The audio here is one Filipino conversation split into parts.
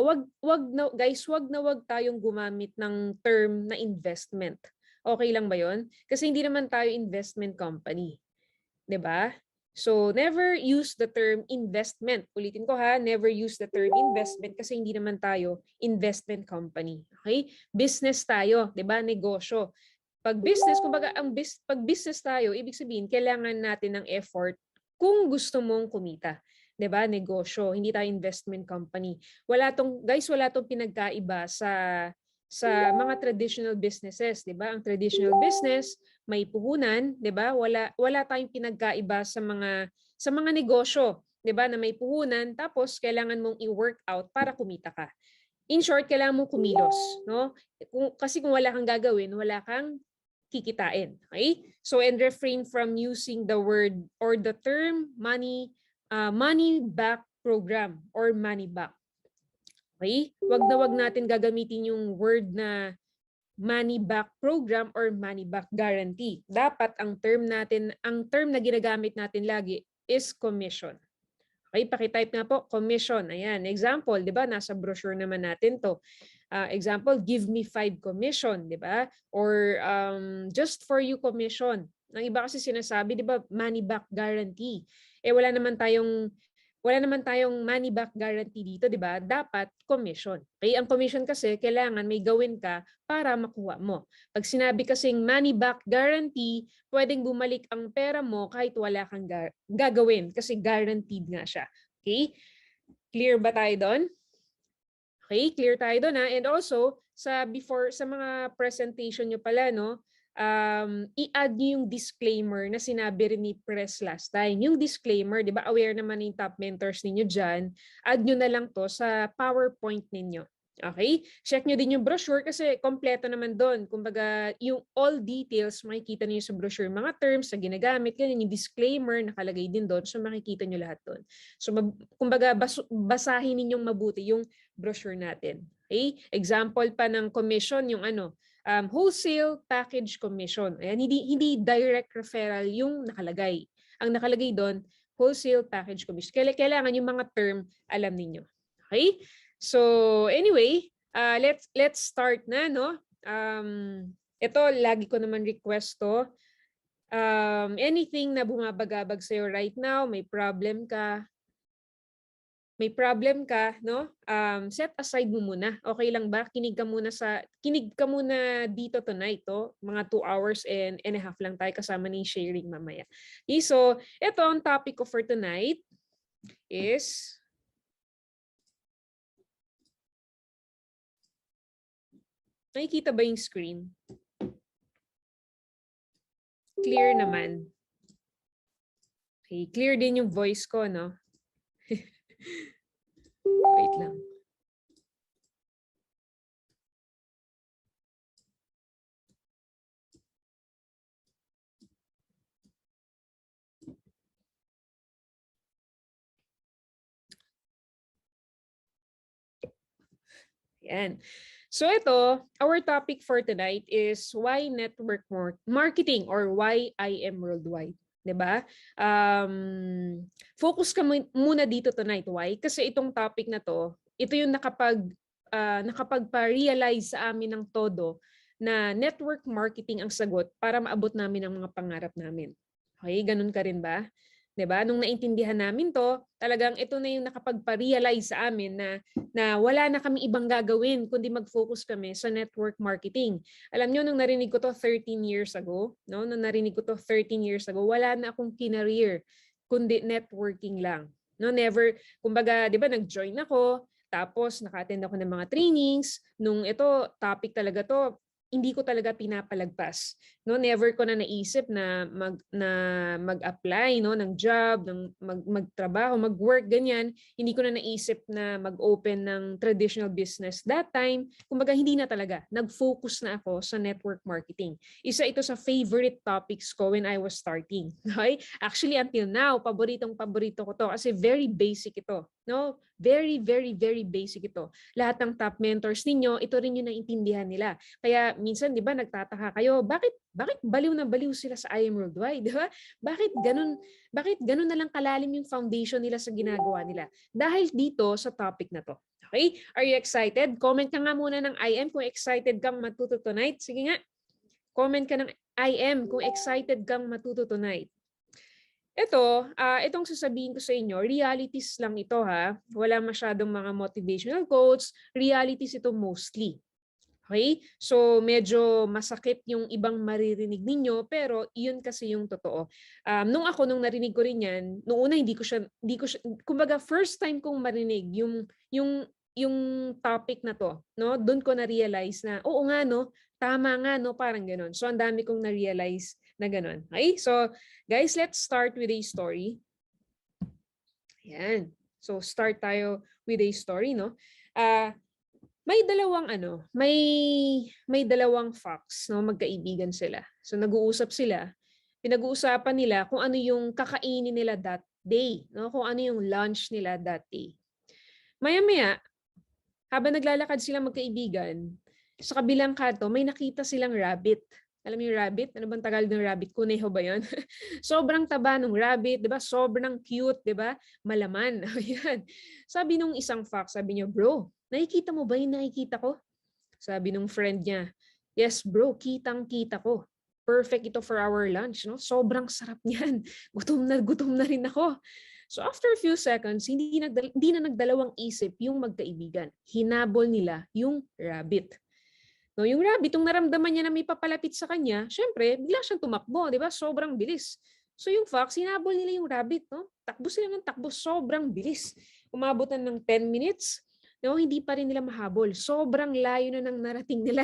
wag na wag tayong gumamit ng term na investment. Okay lang ba 'yon? Kasi hindi naman tayo investment company, 'di ba? So never use the term investment. Ulitin ko ha, never use the term investment kasi hindi naman tayo investment company. Okay? Business tayo, 'di ba? Negosyo. Pag business, kumbaga pag business tayo, ibig sabihin kailangan natin ng effort kung gusto mong kumita. 'Di ba? Negosyo, hindi tayo investment company. Wala tong pinagkaiba sa mga traditional businesses, 'di ba? Ang traditional business may puhunan, 'di ba? Wala tayong pinagkaiba sa mga negosyo, 'di ba? Na may puhunan tapos kailangan mong i-work out para kumita ka. In short, kailangan mong kumilos, no? Kasi kung wala kang gagawin, wala kang kikitain. Okay? So, and refrain from using the word or the term money back program or money back. Okay? Wag natin gagamitin yung word na money back program or money back guarantee. Dapat ang term na ginagamit natin lagi is commission. Okay, paki-type nga po, commission. Ayan, example, 'di ba? Nasa brochure naman natin 'to. Example, give me 5 commission, 'di ba? Or just for you commission. Ang iba kasi sinasabi, 'di ba, money back guarantee. Wala naman tayong money back guarantee dito, 'di ba? Dapat commission. Okay? Ang commission kasi kailangan may gawin ka para makuha mo. Pag sinabi kasing money back guarantee, pwedeng bumalik ang pera mo kahit wala kang gagawin kasi guaranteed nga siya. Okay? Clear ba tayo doon? Okay, clear tayo doon ha. And also, sa mga presentation nyo pala, no, i-add nyo yung disclaimer na sinabi rin ni Press last time. Yung disclaimer, di ba, aware naman yung top mentors ninyo dyan, add nyo na lang to sa PowerPoint ninyo. Okay? Check nyo din yung brochure kasi kompleto naman doon. Kumbaga, yung all details makikita niyo sa brochure. Mga terms na ginagamit, ganyan, yung disclaimer nakalagay din doon. So makikita nyo lahat doon. So kumbaga, basahin ninyong mabuti yung brochure natin. Okay? Example pa ng commission, yung wholesale package commission. Ayan, hindi direct referral yung nakalagay. Ang nakalagay doon, wholesale package commission. Kailangan yung mga term alam ninyo. Okay? So anyway, let's start na, no? Ito lagi ko naman request to. Anything na bumabagabag sa'yo right now, may problem ka, no? Set aside mo muna. Okay lang ba? Kinig ka muna dito tonight, to. Mga 2 hours and a half lang tayo kasama ni sharing mamaya. Okay, so ito ang topic ko for tonight is nakikita ba yung screen? Clear naman. Okay, clear din yung voice ko, no? Wait lang. Yan. So ito, our topic for tonight is why network marketing or why I am worldwide. 'Di ba? Focus ka muna dito tonight. Why? Kasi itong topic na to, ito yung nakapagpa-realize sa amin ng todo na network marketing ang sagot para maabot namin ang mga pangarap namin. Okay, ganun ka rin ba? 'Di ba? Nung naintindihan namin to, talagang ito na yung nakapagpa-realize sa amin na wala na kami ibang gagawin kundi mag-focus kami sa network marketing. Alam nyo, nung narinig ko to 13 years ago, no? Nung narinig ko to 13 years ago, wala na akong kinareer kundi networking lang. No, never, kumbaga, 'di ba, nag-join ako, tapos naka-attend ako ng mga trainings. Nung ito, topic talaga to, hindi ko talaga pinapalagpas. No, never ko na naisip na mag-apply, no, ng job, magtrabaho, mag-work ganyan. Hindi ko na naisip na mag-open ng traditional business that time. Kumbaga hindi na talaga. Nag-focus na ako sa network marketing. Isa ito sa favorite topics ko when I was starting. Okay? Actually until now, paborito ko to kasi very basic ito. No? Very, very, very basic ito. Lahat ng top mentors ninyo, ito rin yung naintindihan nila. Kaya minsan, di ba, nagtataka kayo, bakit baliw na baliw sila sa I Am Worldwide? Di ba? Bakit ganun na lang kalalim yung foundation nila sa ginagawa nila? Dahil dito sa topic na to. Okay? Are you excited? Comment ka nga muna ng I am kung excited kang matuto tonight. Sige nga. Comment ka ng I am kung excited kang matuto tonight. Itong sasabihin ko sa inyo, realities lang ito ha. Wala masyadong mga motivational quotes. Realities ito mostly. Okay? So medyo masakit yung ibang maririnig ninyo pero yun kasi yung totoo. Nung narinig ko rin yan, nung una hindi ko siya kumbaga first time kong marinig yung topic na to, no? Doon ko na-realize na oo nga no, tama nga no, parang ganoon. So ang dami kong na-realize na ganoon. Okay? So guys, let's start with a story. Ayan. So start tayo with a story, no? May dalawang fox, no, magkaibigan sila. So nag-uusap sila. Pinag-uusapan nila kung ano yung kakainin nila that day, no? Kung ano yung lunch nila that day. Maya-maya, habang naglalakad sila magkaibigan, sa kabilang kanto may nakita silang rabbit. Alam mo yung rabbit? Ano bang Tagalog ng rabbit? Kuneho ba 'yon? Sobrang taba ng rabbit, 'di ba? Sobrang cute, 'di ba? Malaman. Ayan. Sabi nung isang fox, sabi niya, "Bro, nakikita mo ba yung nakikita ko?" Sabi nung friend niya, "Yes bro, kitang-kita ko. Perfect ito for our lunch, no? Sobrang sarap niyan. Gutom na rin ako." So after a few seconds, hindi na nagdalawang isip yung magkaibigan. Hinabol nila yung rabbit. No, yung rabbit, nung naramdaman niya na may papalapit sa kanya, syempre, bigla siyang tumakbo, di ba? Sobrang bilis. So yung fox, hinabol nila yung rabbit, no? Takbo sila ng takbo, sobrang bilis. Umabot na ng 10 minutes, no, hindi pa rin nila mahabol. Sobrang layo na ng narating nila.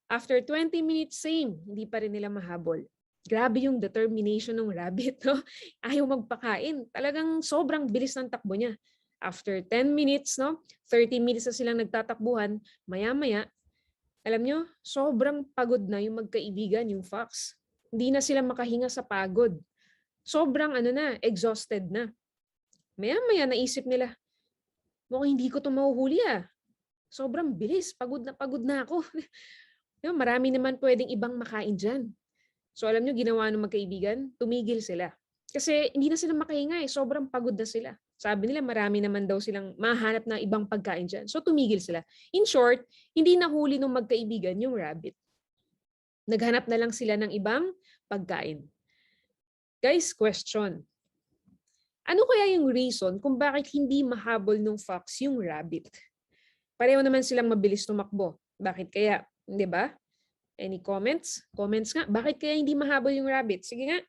After 20 minutes, same, hindi pa rin nila mahabol. Grabe yung determination ng rabbit, no? Ayaw magpakain. Talagang sobrang bilis ng takbo niya. After 10 minutes, no, 30 minutes na silang nagtatakbuhan, maya-maya, alam nyo, sobrang pagod na yung magkaibigan, yung fox. Hindi na sila makahinga sa pagod. Sobrang exhausted na. Maya-maya naisip nila, mukhang hindi ko ito mahuhuli ah. Sobrang bilis, pagod na ako. Marami naman pwedeng ibang makain dyan. So alam nyo, ginawa ng magkaibigan, tumigil sila. Kasi hindi na sila makahinga eh, sobrang pagod na sila. Sabi nila marami naman daw silang mahanap na ibang pagkain dyan. So tumigil sila. In short, hindi nahuli ng magkaibigan yung rabbit. Naghanap na lang sila ng ibang pagkain. Guys, question. Ano kaya yung reason kung bakit hindi mahabol ng fox yung rabbit? Pareho naman silang mabilis tumakbo. Bakit kaya? Di ba? Any comments? Comments nga. Bakit kaya hindi mahabol yung rabbit? Sige nga.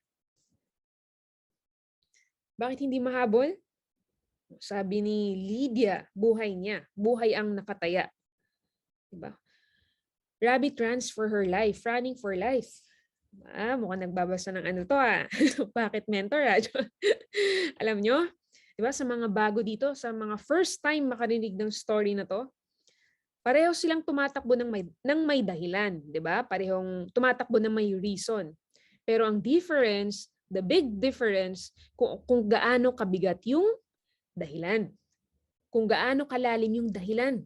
Bakit hindi mahabol? Sabi ni Lydia, buhay niya. Buhay ang nakataya. Diba? Rabbit runs for her life. Running for life. Mukhang nagbabasa ng ano to ah. Bakit mentor ah? Alam nyo? Diba sa mga bago dito, sa mga first time makarinig ng story na to, pareho silang tumatakbo ng may dahilan. Diba? Parehong tumatakbo ng may reason. Pero ang difference, the big difference, kung gaano kabigat yung dahilan. Kung gaano kalalim yung dahilan.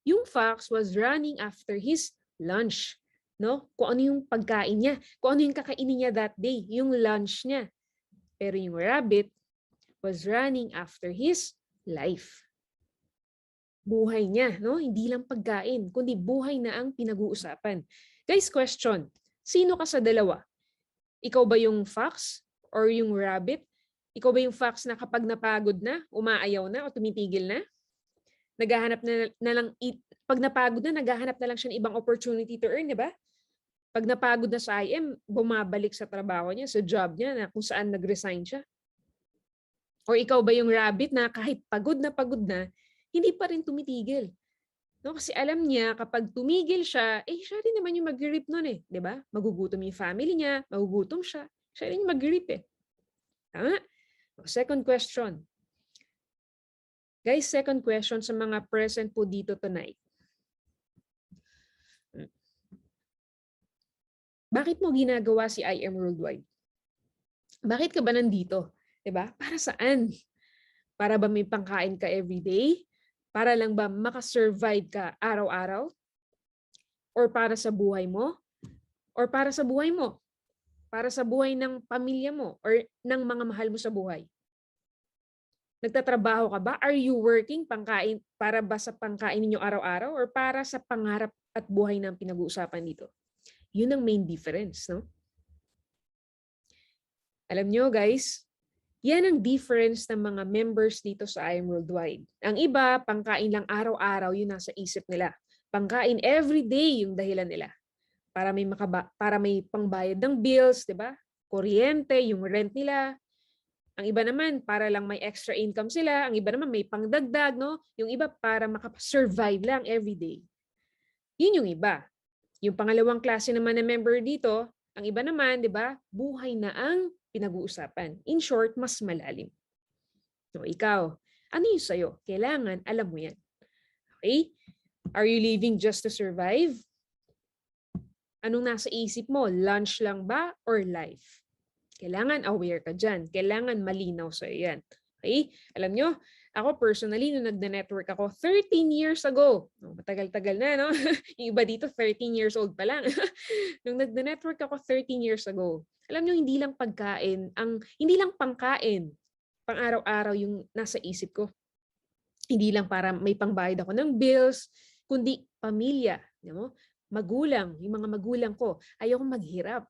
Yung fox was running after his lunch. No? Kung ano yung pagkain niya. Kung ano yung kakainin niya that day. Yung lunch niya. Pero yung rabbit was running after his life. Buhay niya. No? Hindi lang pagkain. Kundi buhay na ang pinag-uusapan. Guys, question. Sino ka sa dalawa? Ikaw ba yung fox or yung rabbit? Ikaw ba yung fox na kapag napagod na, umaayaw na o tumitigil na? Naghahanap na lang, pag napagod na, naghahanap na lang siya ng ibang opportunity to earn, di ba? Pag napagod na sa IM, bumabalik sa trabaho niya, sa job niya na kung saan nag-resign siya. O ikaw ba yung rabbit na kahit pagod na, hindi pa rin tumitigil? No, kasi alam niya kapag tumigil siya, siya rin naman yung mag-rip nun eh, di ba? Magugutom yung family niya, magugutom siya. Siya rin yung mag-rip eh. Tama? Second question. Guys, second question sa mga present po dito tonight. Bakit mo ginagawa si I Am Worldwide? Bakit ka ba nandito? Diba? Para saan? Para ba may pangkain ka everyday? Para lang ba makasurvive ka araw-araw? Or para sa buhay mo? Or para sa buhay mo? Para sa buhay ng pamilya mo or ng mga mahal mo sa buhay? Nagtatrabaho ka ba? Are you working pangkain para ba sa pangkain ninyo araw-araw or para sa pangarap at buhay ng pinag-uusapan dito? Yun ang main difference, no? Alam nyo guys, yan ang difference ng mga members dito sa I Am Worldwide. Ang iba, pangkain lang araw-araw, yun nasa isip nila. Pangkain everyday yung dahilan nila. Para may pangbayad ng bills, 'di ba? Kuryente, yung rent nila. Ang iba naman para lang may extra income sila, ang iba naman may pangdagdag, no? Yung iba para makasurvive lang everyday. Yun yung iba. Yung pangalawang klase naman na member dito, ang iba naman, 'di ba? Buhay na ang pinag-uusapan. In short, mas malalim. So ikaw, ano yung sa'yo? Kailangan alam mo yan. Okay? Are you living just to survive? Anong nasa isip mo? Lunch lang ba or life? Kailangan aware ka dyan. Kailangan malinaw sa'yo yan. Okay? Alam nyo, ako personally, nung nagna-network ako 13 years ago, matagal-tagal na, no? Yung iba dito, 13 years old pa lang. Nung nagna-network ako 13 years ago, alam nyo, hindi lang pangkain, pang-araw-araw yung nasa isip ko. Hindi lang para may pangbayad ako ng bills, kundi pamilya, magulang, yung mga magulang ko, ayoko maghirap.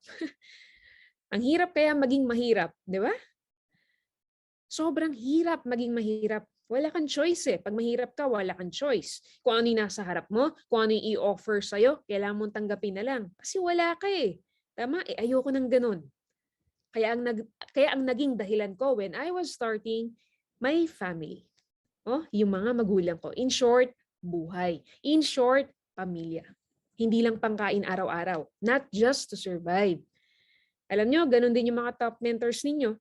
Ang hirap kaya maging mahirap, di ba? Sobrang hirap maging mahirap. Wala kang choice eh. Pag mahirap ka, wala kang choice. Kung ano yung nasa harap mo, kung ano yung i-offer sa'yo, kailangan mong tanggapin na lang. Kasi wala ka eh. Tama? Ayoko ng ganun. Kaya ang naging dahilan ko when I was starting my family. Yung mga magulang ko. In short, buhay. In short, pamilya. Hindi lang pangkain araw-araw. Not just to survive. Alam nyo, ganun din yung mga top mentors ninyo.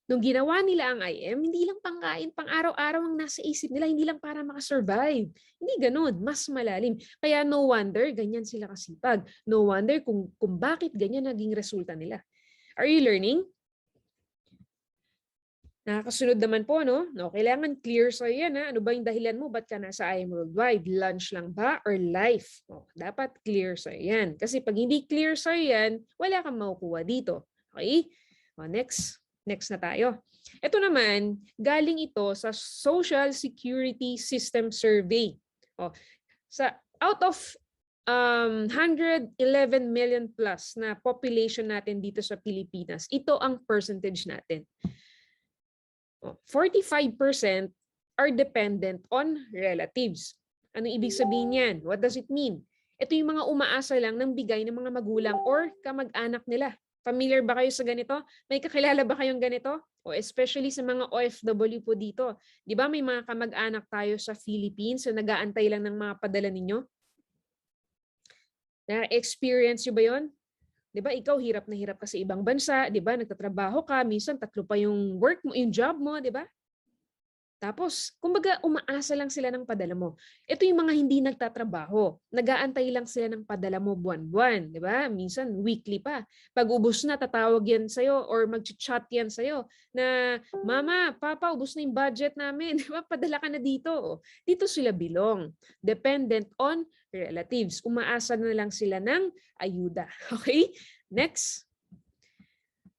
Nung ginawa nila ang IM, hindi lang pangkain, pang araw-araw ang nasa isip nila, hindi lang para makasurvive. Hindi ganun, mas malalim. Kaya no wonder, ganyan sila kasipag. No wonder kung bakit ganyan naging resulta nila. Are you learning? Nakakasunod naman po, no? Kailangan clear sa'yo yan, ha? Ano ba yung dahilan mo? Ba't ka nasa I Am Worldwide? Lunch lang ba or life? Dapat clear sa'yo yan. Kasi pag hindi clear sa'yo yan, wala kang makukuha dito. Okay? Next na tayo. Ito naman, galing ito sa Social Security System Survey. Out of 111 million plus na population natin dito sa Pilipinas, ito ang percentage natin. 45% are dependent on relatives. Ano ibig sabihin yan? What does it mean? Ito yung mga umaasa lang ng bigay ng mga magulang or kamag-anak nila. Familiar ba kayo sa ganito? May kakilala ba kayong ganito? O especially sa mga OFW po dito. Di ba may mga kamag-anak tayo sa Philippines na nag-aantay lang ng mga padala ninyo? Na-experience nyo ba yun? Di ba ikaw hirap na hirap ka sa ibang bansa, di ba? Nagtatrabaho ka, minsan 3 pa yung work mo, yung job mo, di ba? Tapos, kumbaga umaasa lang sila ng padala mo. Ito yung mga hindi nagtatrabaho. Nag-aantay lang sila ng padala mo buwan-buwan, di ba? Minsan weekly pa. Pag ubos na, tatawag yan sa'yo or mag-chat yan sa'yo na, Mama, Papa, ubos na yung budget namin. Di ba? Padala ka na dito. Dito sila belong. Dependent on relatives. Umaasa na lang sila ng ayuda. Okay? Next.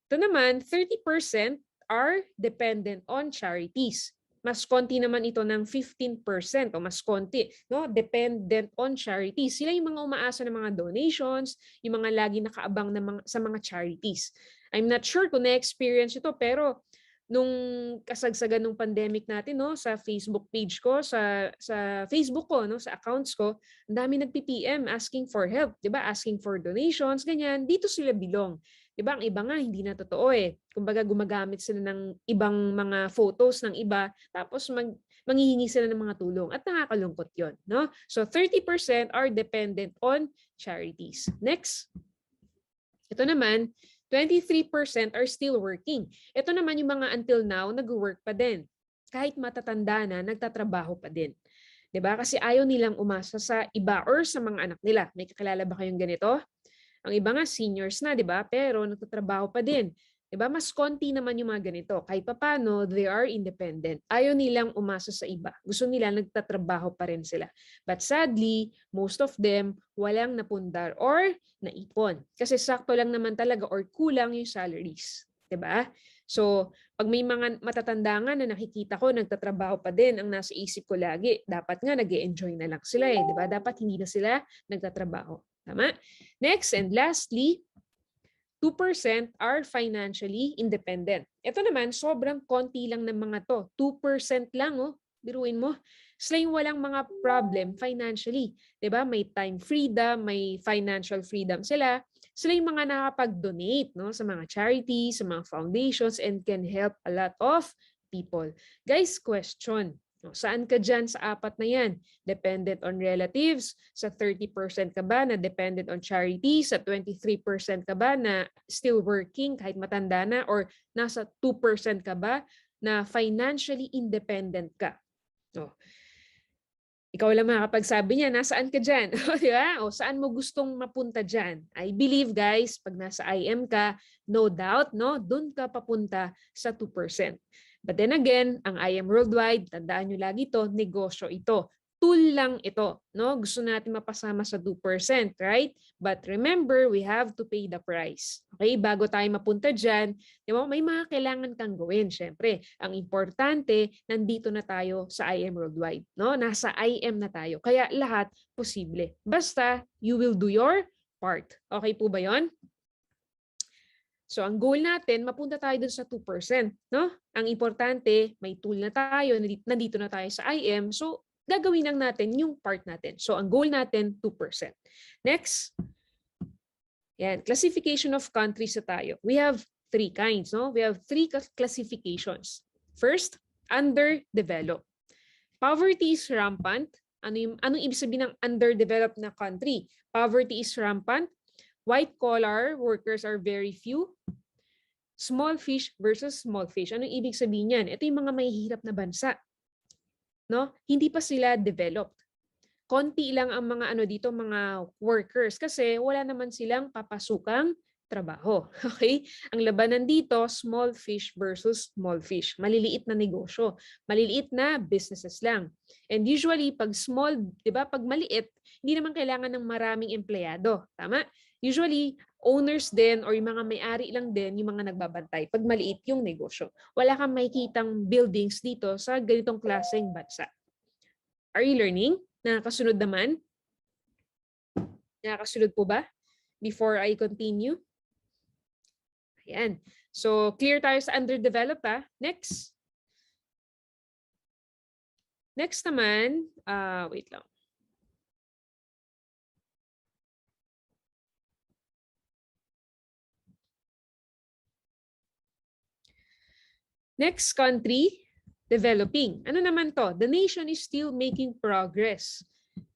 Ito naman, 30% are dependent on charities. Mas konti naman ito ng 15% o mas konti, no? Dependent on charities. Sila yung mga umaasa ng mga donations, yung mga lagi nakaabang sa mga charities. I'm not sure kung na-experience ito, pero nung kasagsagan ng pandemic natin, no, sa Facebook page ko, sa Facebook ko, no, sa accounts ko, ang dami nagpi-PM asking for help, 'di ba? Asking for donations, ganyan. Dito sila belong. 'Di ba? Ang iba nga hindi na totoo eh. Kumbaga gumagamit sila ng ibang mga photos ng iba tapos manghihingi sila ng mga tulong at nakakalungkot 'yon, no? So 30% are dependent on charities. Next. Ito naman, 23% are still working. Ito naman yung mga until now nag-work pa din. Kahit matatanda na, nagtatrabaho pa din. 'Di ba? Kasi ayaw nilang umasa sa iba or sa mga anak nila. May kakilala ba kayong ganito? Ang iba nga seniors na, 'di ba? Pero nagtatrabaho pa din. Diba? Mas konti naman yung mga ganito. Kahit papano, they are independent. Ayaw nilang umasa sa iba. Gusto nila nagtatrabaho pa rin sila. But sadly, most of them walang napundar or naipon. Kasi sakto lang naman talaga or kulang yung salaries. Diba? So, pag may mga matatanda nga na nakikita ko, nagtatrabaho pa din, ang nasa isip ko lagi, dapat nga nag-e-enjoy na lang sila eh. Diba? Dapat hindi na sila nagtatrabaho. Tama? Next and lastly, 2% are financially independent. Ito naman, sobrang konti lang ng mga to. 2% lang, oh. Biruin mo. Sila yung walang mga problem financially. Diba? May time freedom, may financial freedom sila. Sila yung mga nakapag-donate no, sa mga charities, sa mga foundations, and can help a lot of people. Guys, question. Saan ka dyan sa apat na yan? Dependent on relatives? Sa 30% ka ba na dependent on charity? Sa 23% ka ba na still working kahit matanda na? Or nasa 2% ka ba na financially independent ka? Oh. Ikaw lang makakapagsabi niya, nasaan ka dyan? Di ba? O saan mo gustong mapunta dyan? I believe guys, pag nasa IM ka, no doubt, no, doon ka papunta sa 2%. But then again, ang IM Worldwide, tandaan nyo lagi ito, negosyo ito. Tool lang ito. No? Gusto natin mapasama sa 2%, right? But remember, we have to pay the price. Okay? Bago tayo mapunta dyan, di ba, may mga kailangan kang gawin. Siyempre, ang importante, nandito na tayo sa IM Worldwide. No? Nasa IM na tayo. Kaya lahat posible. Basta, you will do your part. Okay po ba yon? So ang goal natin, mapunta tayo dun sa 2%. No? Ang importante, may tool na tayo, nandito na tayo sa IM. So gagawin lang natin yung part natin. So ang goal natin, 2%. Next, yan, classification of countries na tayo. We have 3 kinds. No? We have 3 classifications. First, underdeveloped. Poverty is rampant. Anong ibig sabihin ng underdeveloped na country? Poverty is rampant. White-collar workers are very few. Small fish versus small fish. Anong ibig sabihin yan? Ito yung mga mahihirap na bansa. No? Hindi pa sila developed. Konti lang ang mga dito, mga workers kasi wala naman silang papasukang trabaho. Okay? Ang labanan dito, small fish versus small fish. Maliliit na negosyo. Maliliit na businesses lang. And usually, pag small, di ba, pag maliit, hindi naman kailangan ng maraming empleyado. Tama? Usually, owners din or yung mga may-ari lang din yung mga nagbabantay pag maliit yung negosyo. Wala kang makikitang buildings dito sa ganitong klaseng bansa. Are you learning? Nakakasunod naman? Nakakasunod po ba? Before I continue? Ayan. So, clear tayo sa underdeveloped ha. Next. Next naman, wait lang. Next country, developing. Ano naman to? The nation is still making progress.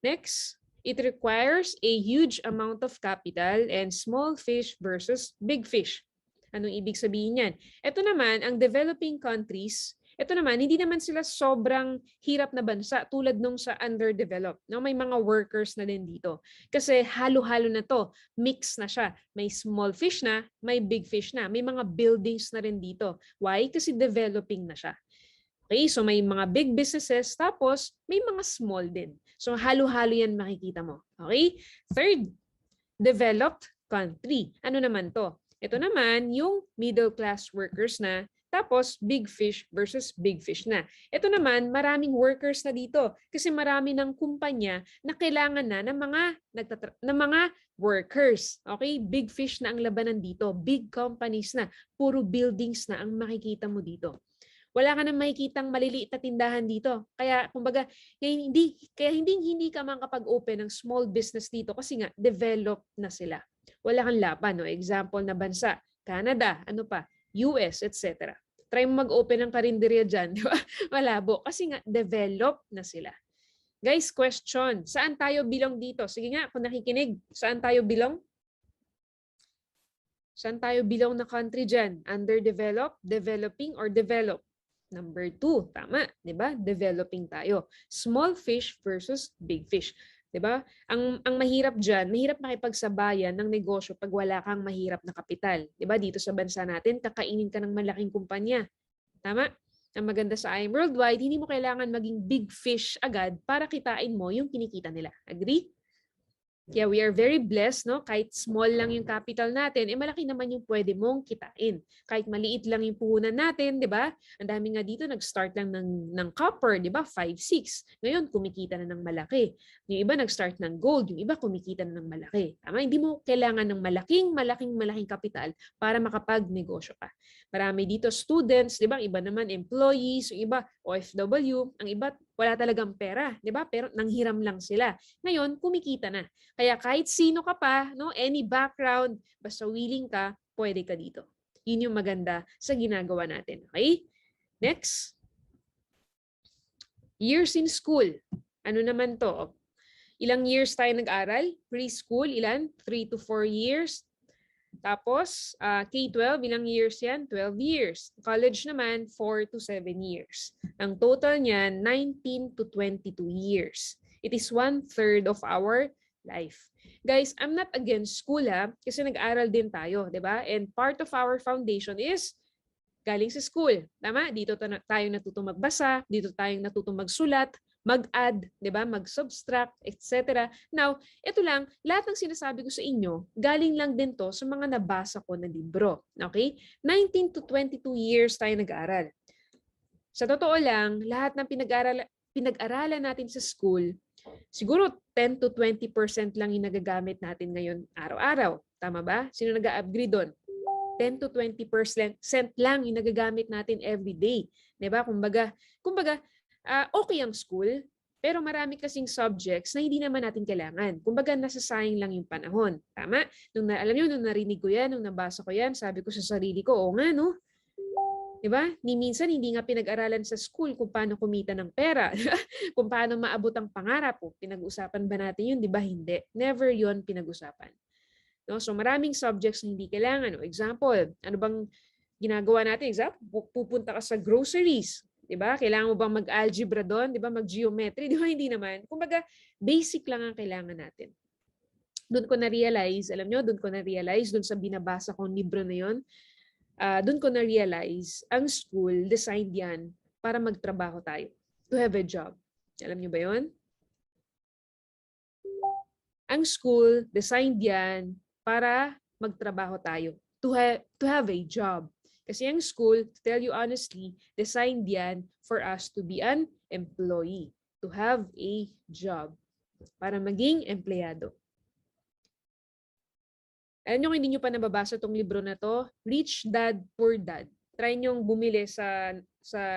Next, it requires a huge amount of capital and small fish versus big fish. Anong ibig sabihin yan? Ito naman, ang developing countries, ito naman, hindi naman sila sobrang hirap na bansa tulad nung sa underdeveloped. No? May mga workers na din dito. Kasi halo-halo na to. Mix na siya. May small fish na, may big fish na. May mga buildings na rin dito. Why? Kasi developing na siya. Okay, so may mga big businesses, tapos may mga small din. So halo-halo yan makikita mo. Okay? Third, developed country. Ano naman to? Ito naman yung middle class workers na, tapos big fish versus big fish na. Ito naman, maraming workers na dito kasi marami ng kumpanya na kailangan na ng mga workers. Okay? Big fish na ang labanan dito. Big companies na. Puro buildings na ang makikita mo dito. Wala ka nang makikitang maliliit na tindahan dito. Kaya kumbaga, hindi ka makakapag-open ng small business dito kasi nga developed na sila. Wala kang laban, no? Example na bansa, Canada, ano pa, US, etc. Try mo mag-open ng karinderya dyan, di ba? Malabo kasi nga developed na sila. Guys, question, saan tayo bilong dito? Sige nga, kung nakikinig, saan tayo bilong? Saan tayo bilong na country dyan? Underdeveloped, developing, or developed? Number 2, tama, di ba? Developing tayo. Small fish versus big fish. 'Di ba? Ang mahirap diyan, mahirap makipagsabayan ng negosyo pag wala kang mahirap na kapital. 'Di ba? Dito sa bansa natin, kakainin ka ng malaking kumpanya. Tama? Ang maganda sa IM Worldwide, hindi mo kailangan maging big fish agad para kitain mo yung kinikita nila. Agree? Kaya we are very blessed, no? Kahit small lang yung capital natin, malaki naman yung pwede mong kitain. Kahit maliit lang yung puhunan natin, di ba? Ang dami nga dito, nag-start lang ng copper, di ba? 5, 6. Ngayon, kumikita na ng malaki. Yung iba nag-start ng gold, yung iba kumikita na ng malaki. Tama? Hindi mo kailangan ng malaking kapital para makapag-negosyo ka. Marami dito students, di ba? Ang iba naman employees, yung iba OFW, ang iba wala talagang pera, di ba? Pero nanghiram lang sila. Ngayon, kumikita na. Kaya kahit sino ka pa, no, any background, basta willing ka, pwede ka dito. Yun yung maganda sa ginagawa natin. Okay? Next. Years in school. Ano naman to? Ilang years tayo nag-aral? Preschool, ilan? 3 to 4 years. Tapos, K-12, ilang years yan? 12 years. College naman, 4 to 7 years. Ang total niyan, 19 to 22 years. It is 1/3 of our life. Guys, I'm not against school kasi nag-aral din tayo, di ba? And part of our foundation is galing sa school. Tama? Dito tayo natutong magbasa, dito tayong natutong magsulat, mag-add, 'di ba? Mag-subtract, etc. Now, ito lang, lahat ng sinasabi ko sa inyo, galing lang din 'to sa mga nabasa ko na libro. Okay? 19 to 22 years tayo nag-aaral. Sa totoo lang, lahat ng pinag-aralan natin sa school, siguro 10 to 20% lang yung nagagamit natin ngayon araw-araw. Tama ba? Sino nag-upgrade doon? 10 to 20% lang yung nagagamit natin every day. 'Di ba? Kumbaga, okay ang school, pero marami kasing subjects na hindi naman natin kailangan. Kumbaga, nasasayang lang yung panahon. Tama? Alam niyo, nung narinig ko yan, nung nabasa ko yan, sabi ko sa sarili ko, oo nga, no? Diba? Minsan, hindi nga pinag-aralan sa school kung paano kumita ng pera. Kung paano maabot ang pangarap. Pinag-usapan ba natin yun? Diba? Hindi. Never yon pinag-usapan. No? So, maraming subjects na hindi kailangan. Example, ano bang ginagawa natin? Example, pupunta ka sa groceries. Diba? Kailangan mo bang mag-algebra doon? Diba? Mag-geometry? Diba? Hindi naman. Kumbaga, basic lang ang kailangan natin. Doon ko na-realize, alam nyo, doon sa binabasa kong libro na yon, doon ko na-realize, ang school, designed yan para magtrabaho tayo. To have a job. Alam nyo ba yon? Ang school, designed yan para magtrabaho tayo. To have a job. Kasi ang school, to tell you honestly, designed yan for us to be an employee, to have a job, para maging empleyado. Alam nyo, hindi nyo pa nababasa itong libro na to, Rich Dad, Poor Dad. Try nyong bumili sa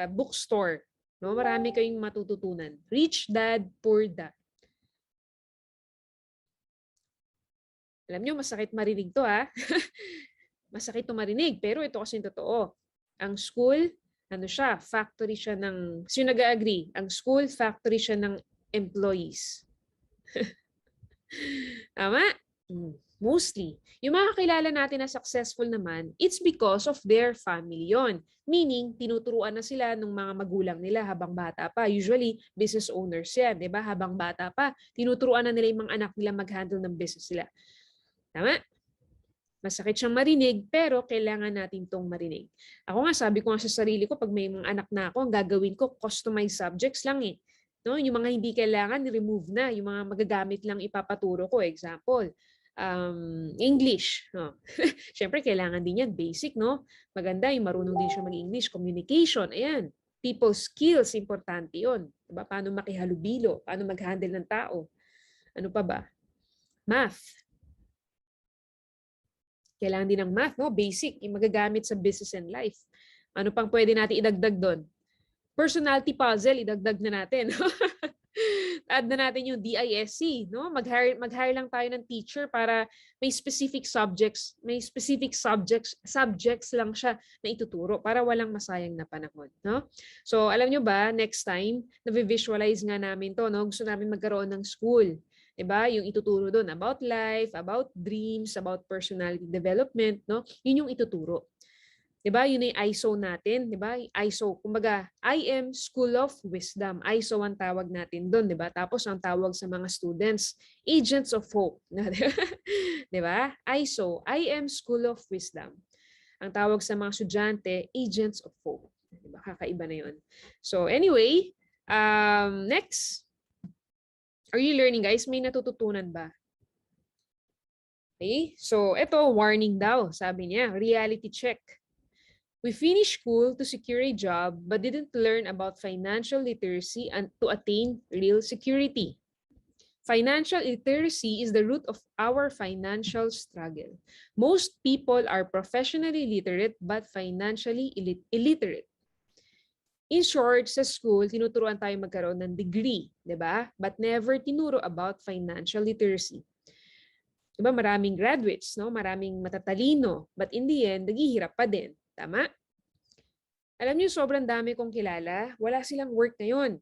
bookstore. No? Marami kayong matututunan. Rich Dad, Poor Dad. Alam nyo, masakit marinig to Masakit to marinig, pero ito kasi totoo. Ang school, factory siya ng, sino nag-agree? Ang school, factory siya ng employees. Tama? Mostly. Yung mga kakilala natin na successful naman, it's because of their family yon. Meaning, tinuturuan na sila ng mga magulang nila habang bata pa. Usually, business owners yan, di ba? Habang bata pa, tinuturuan na nila yung mga anak nila mag-handle ng business nila. Tama? Masakit siyang marinig, pero kailangan natin tong marinig. Ako nga, sabi ko nga sa sarili ko, pag may mga anak na ako, ang gagawin ko, customized subjects lang No? Yung mga hindi kailangan, remove na. Yung mga magagamit lang ipapaturo ko. Example, English. No? Siyempre, kailangan din yan. Basic, no? Maganda, yung marunong din siya mag-English. Communication, ayan. People skills, importante yun. Diba? Paano makihalubilo? Paano mag-handle ng tao? Ano pa ba? Math. Kailangan din ng math, no? Basic, yung magagamit sa business and life. Ano pang pwede natin idagdag doon? Personality puzzle, idagdag na natin. Add na natin yung DISC, no? Mag-hire lang tayo ng teacher para may specific subjects lang siya na ituturo para walang masayang na panahon, no? So, alam nyo ba, next time, na-visualize nga namin to, no? Gusto namin magkaroon ng school. Diba? Yung ituturo doon about life, about dreams, about personality development, no? Yun yung ituturo. 'Di ba? Yun ay ISO natin, 'di ba? ISO, kumbaga, I am School of Wisdom. ISO ang tawag natin doon, 'di ba? Tapos ang tawag sa mga students, Agents of Hope. 'Di ba? ISO, I am School of Wisdom. Ang tawag sa mga estudyante, Agents of Hope. 'Di ba? Kakaiba na 'yon. So anyway, next. Are you learning, guys? May natututunan ba? Okay? So ito, warning daw. Sabi niya, reality check. We finished school to secure a job but didn't learn about financial literacy and to attain real security. Financial literacy is the root of our financial struggle. Most people are professionally literate but financially illiterate. In short, sa school, tinuturuan tayo magkaroon ng degree, di ba? But never tinuro about financial literacy. Di ba, maraming graduates, no? Maraming matatalino, but in the end, naghihirap pa din. Tama? Alam niyo, sobrang dami kong kilala, wala silang work ngayon.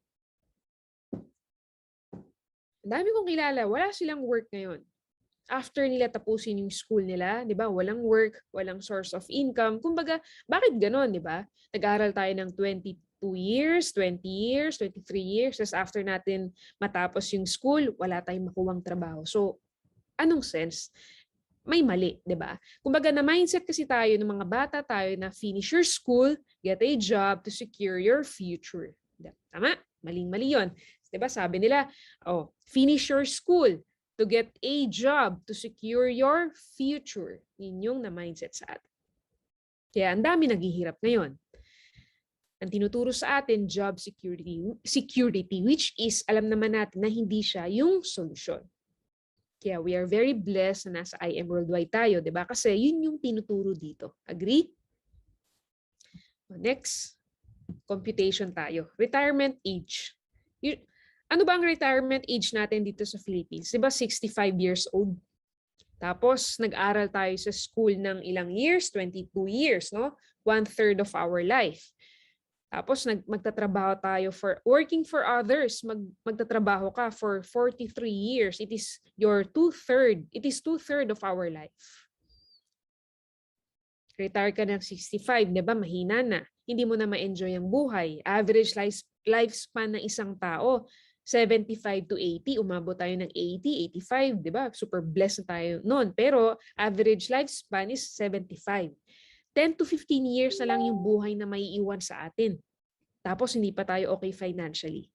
Ang dami kong kilala, wala silang work ngayon. After nila tapusin yung school nila, di ba, walang work, walang source of income. Kumbaga, bakit ganon, di ba? Nag-aaral tayo ng 22 years, 20 years, 23 years, tapos after natin matapos yung school, wala tayong makuwang trabaho. So, anong sense? May mali, di ba? Kumbaga na mindset kasi tayo ng mga bata tayo na finish your school, get a job to secure your future. Tama? Maling-mali yun. Di ba? Sabi nila, oh, finish your school to get a job to secure your future. Yun yung na mindset sa atin. Kaya ang dami naghihirap ngayon. Ang tinuturo sa atin, job security, which is alam naman natin na hindi siya yung solusyon. Kaya we are very blessed na nasa IM Worldwide tayo, di ba? Kasi yun yung tinuturo dito. Agree? Next, computation tayo. Retirement age. Ano ba ang retirement age natin dito sa Philippines? Di ba 65 years old? Tapos nag-aral tayo sa school ng ilang years? 22 years, no? 1/3 of our life. Tapos magtatrabaho tayo for working for others. Magtatrabaho ka for 43 years. It is your 2/3. It is 2/3 of our life. Retire ka ng 65, 'di ba? Mahina na. Hindi mo na ma-enjoy ang buhay. Average lifespan ng isang tao 75 to 80, umabot tayo ng 80, 85, 'di ba? Super blessed na tayo noon. Pero average lifespan is 75. 10 to 15 years na lang yung buhay na maiiwan sa atin. Tapos hindi pa tayo okay financially.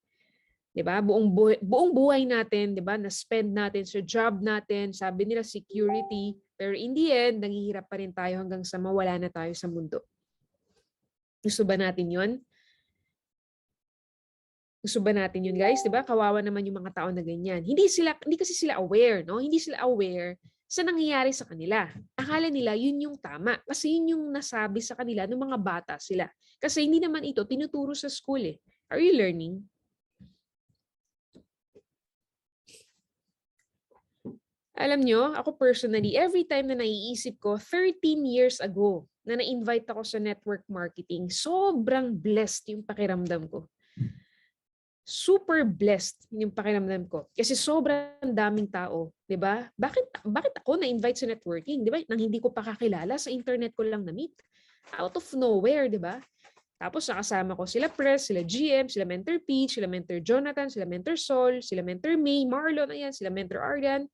'Di ba? Buong buhay natin, 'di ba? Na-spend natin sa job natin, sabi nila security, pero in the end, naghihirap pa rin tayo hanggang sa mawala na tayo sa mundo. Gusto ba natin 'yon? Gusto ba natin 'yun, guys? 'Di ba? Kawawa naman yung mga tao na ganyan. Hindi kasi sila aware, no? Hindi sila aware sa nangyayari sa kanila. Akala nila yun yung tama kasi yun yung nasabi sa kanila ng mga bata sila. Kasi hindi naman ito tinuturo sa school eh. Are you learning? Alam nyo, ako personally, every time na naiisip ko, 13 years ago, na na-invite ako sa network marketing, sobrang blessed yung pakiramdam ko. Super blessed yung pakiramdam ko. Kasi sobrang daming tao, 'di ba? Bakit ako na-invite sa networking, 'di ba? Nang hindi ko pa kakilala, sa internet ko lang na-meet. Out of nowhere, 'di ba? Tapos nakasama ko sila Press, sila GM, sila Mentor Peach, sila Mentor Jonathan, sila Mentor Sol, sila Mentor May, Marlon, ayan, sila Mentor Ardan,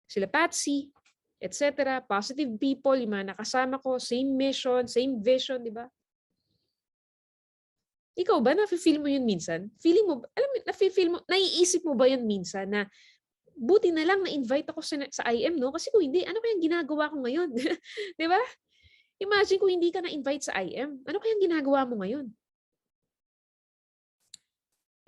sila Patsy, etc. Positive people, yung mga nakasama ko, same mission, same vision, 'di ba? Ikaw ba, nafe-feel mo yun minsan? Feeling mo, alam mo, nafe-feel mo, naiisip mo ba yun minsan na buti na lang na-invite ako sa IM, no? Kasi kung hindi, ano kayang ginagawa ko ngayon? Di ba? Imagine kung hindi ka na-invite sa IM, ano kayang ginagawa mo ngayon?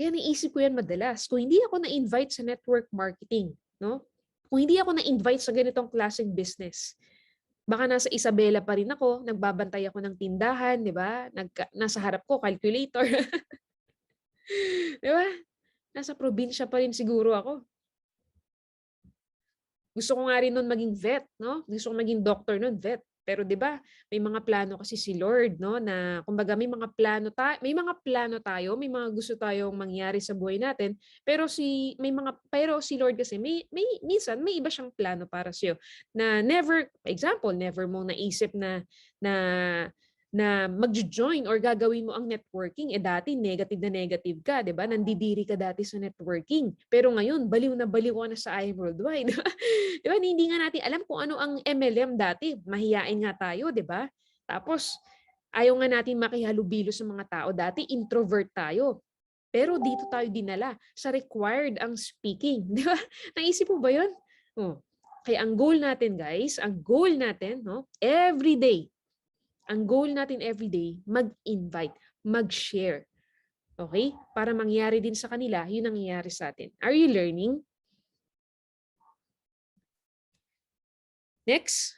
Kaya naisip ko yan madalas. Kung hindi ako na-invite sa network marketing, no? Kung hindi ako na-invite sa ganitong klaseng business, baka nasa Isabela pa rin ako, nagbabantay ako ng tindahan, di ba? Nasa harap ko, calculator. Di ba? Nasa probinsya pa rin siguro ako. Gusto ko nga rin nun maging vet, no? Gusto ko maging doctor nun, vet. Pero 'di ba, may mga plano kasi si Lord, no, na kumbaga may mga plano tayo, may mga gusto tayong mangyari sa buhay natin, pero si Lord kasi minsan may iba siyang plano para sa iyo na never mo naisip na na mag-join or gagawin mo ang networking. Dati negative na negative ka, 'di ba? Nandidiri ka dati sa networking. Pero ngayon, baliw na baliw ka na sa IM Worldwide. 'Di ba? Hindi nga natin alam kung ano ang MLM dati. Mahiyain nga tayo, 'di ba? Tapos ayaw nga natin makihalubilo sa mga tao. Dati introvert tayo. Pero dito tayo dinala sa required ang speaking. Di ba? Naisip mo ba yun? Oh. Kaya ang goal natin guys, ang goal natin, no, every day, ang goal natin every day, mag-invite, mag-share. Okay? Para mangyari din sa kanila, yun ang nangyayari sa atin. Are you learning? Next.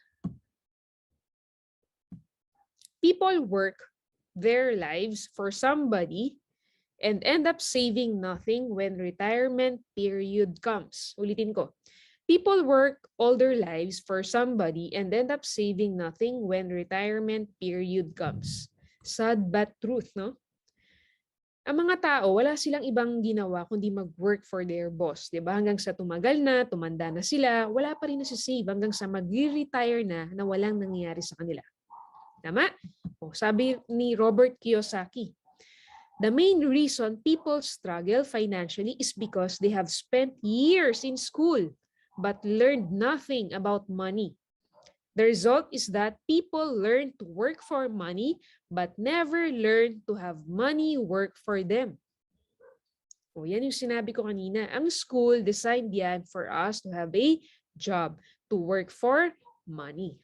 People work their lives for somebody and end up saving nothing when retirement period comes. Ulitin ko. People work all their lives for somebody and end up saving nothing when retirement period comes. Sad but truth, no? Ang mga tao, wala silang ibang ginawa kundi mag-work for their boss. Diba? Hanggang sa tumagal na, tumanda na sila, wala pa rin nasisave hanggang sa mag-retire na walang nangyayari sa kanila. Tama? O, sabi ni Robert Kiyosaki, the main reason people struggle financially is because they have spent years in school but learned nothing about money. The result is that people learn to work for money but never learn to have money work for them. O, yan yung sinabi ko kanina. Ang school designed yan for us to have a job, to work for money.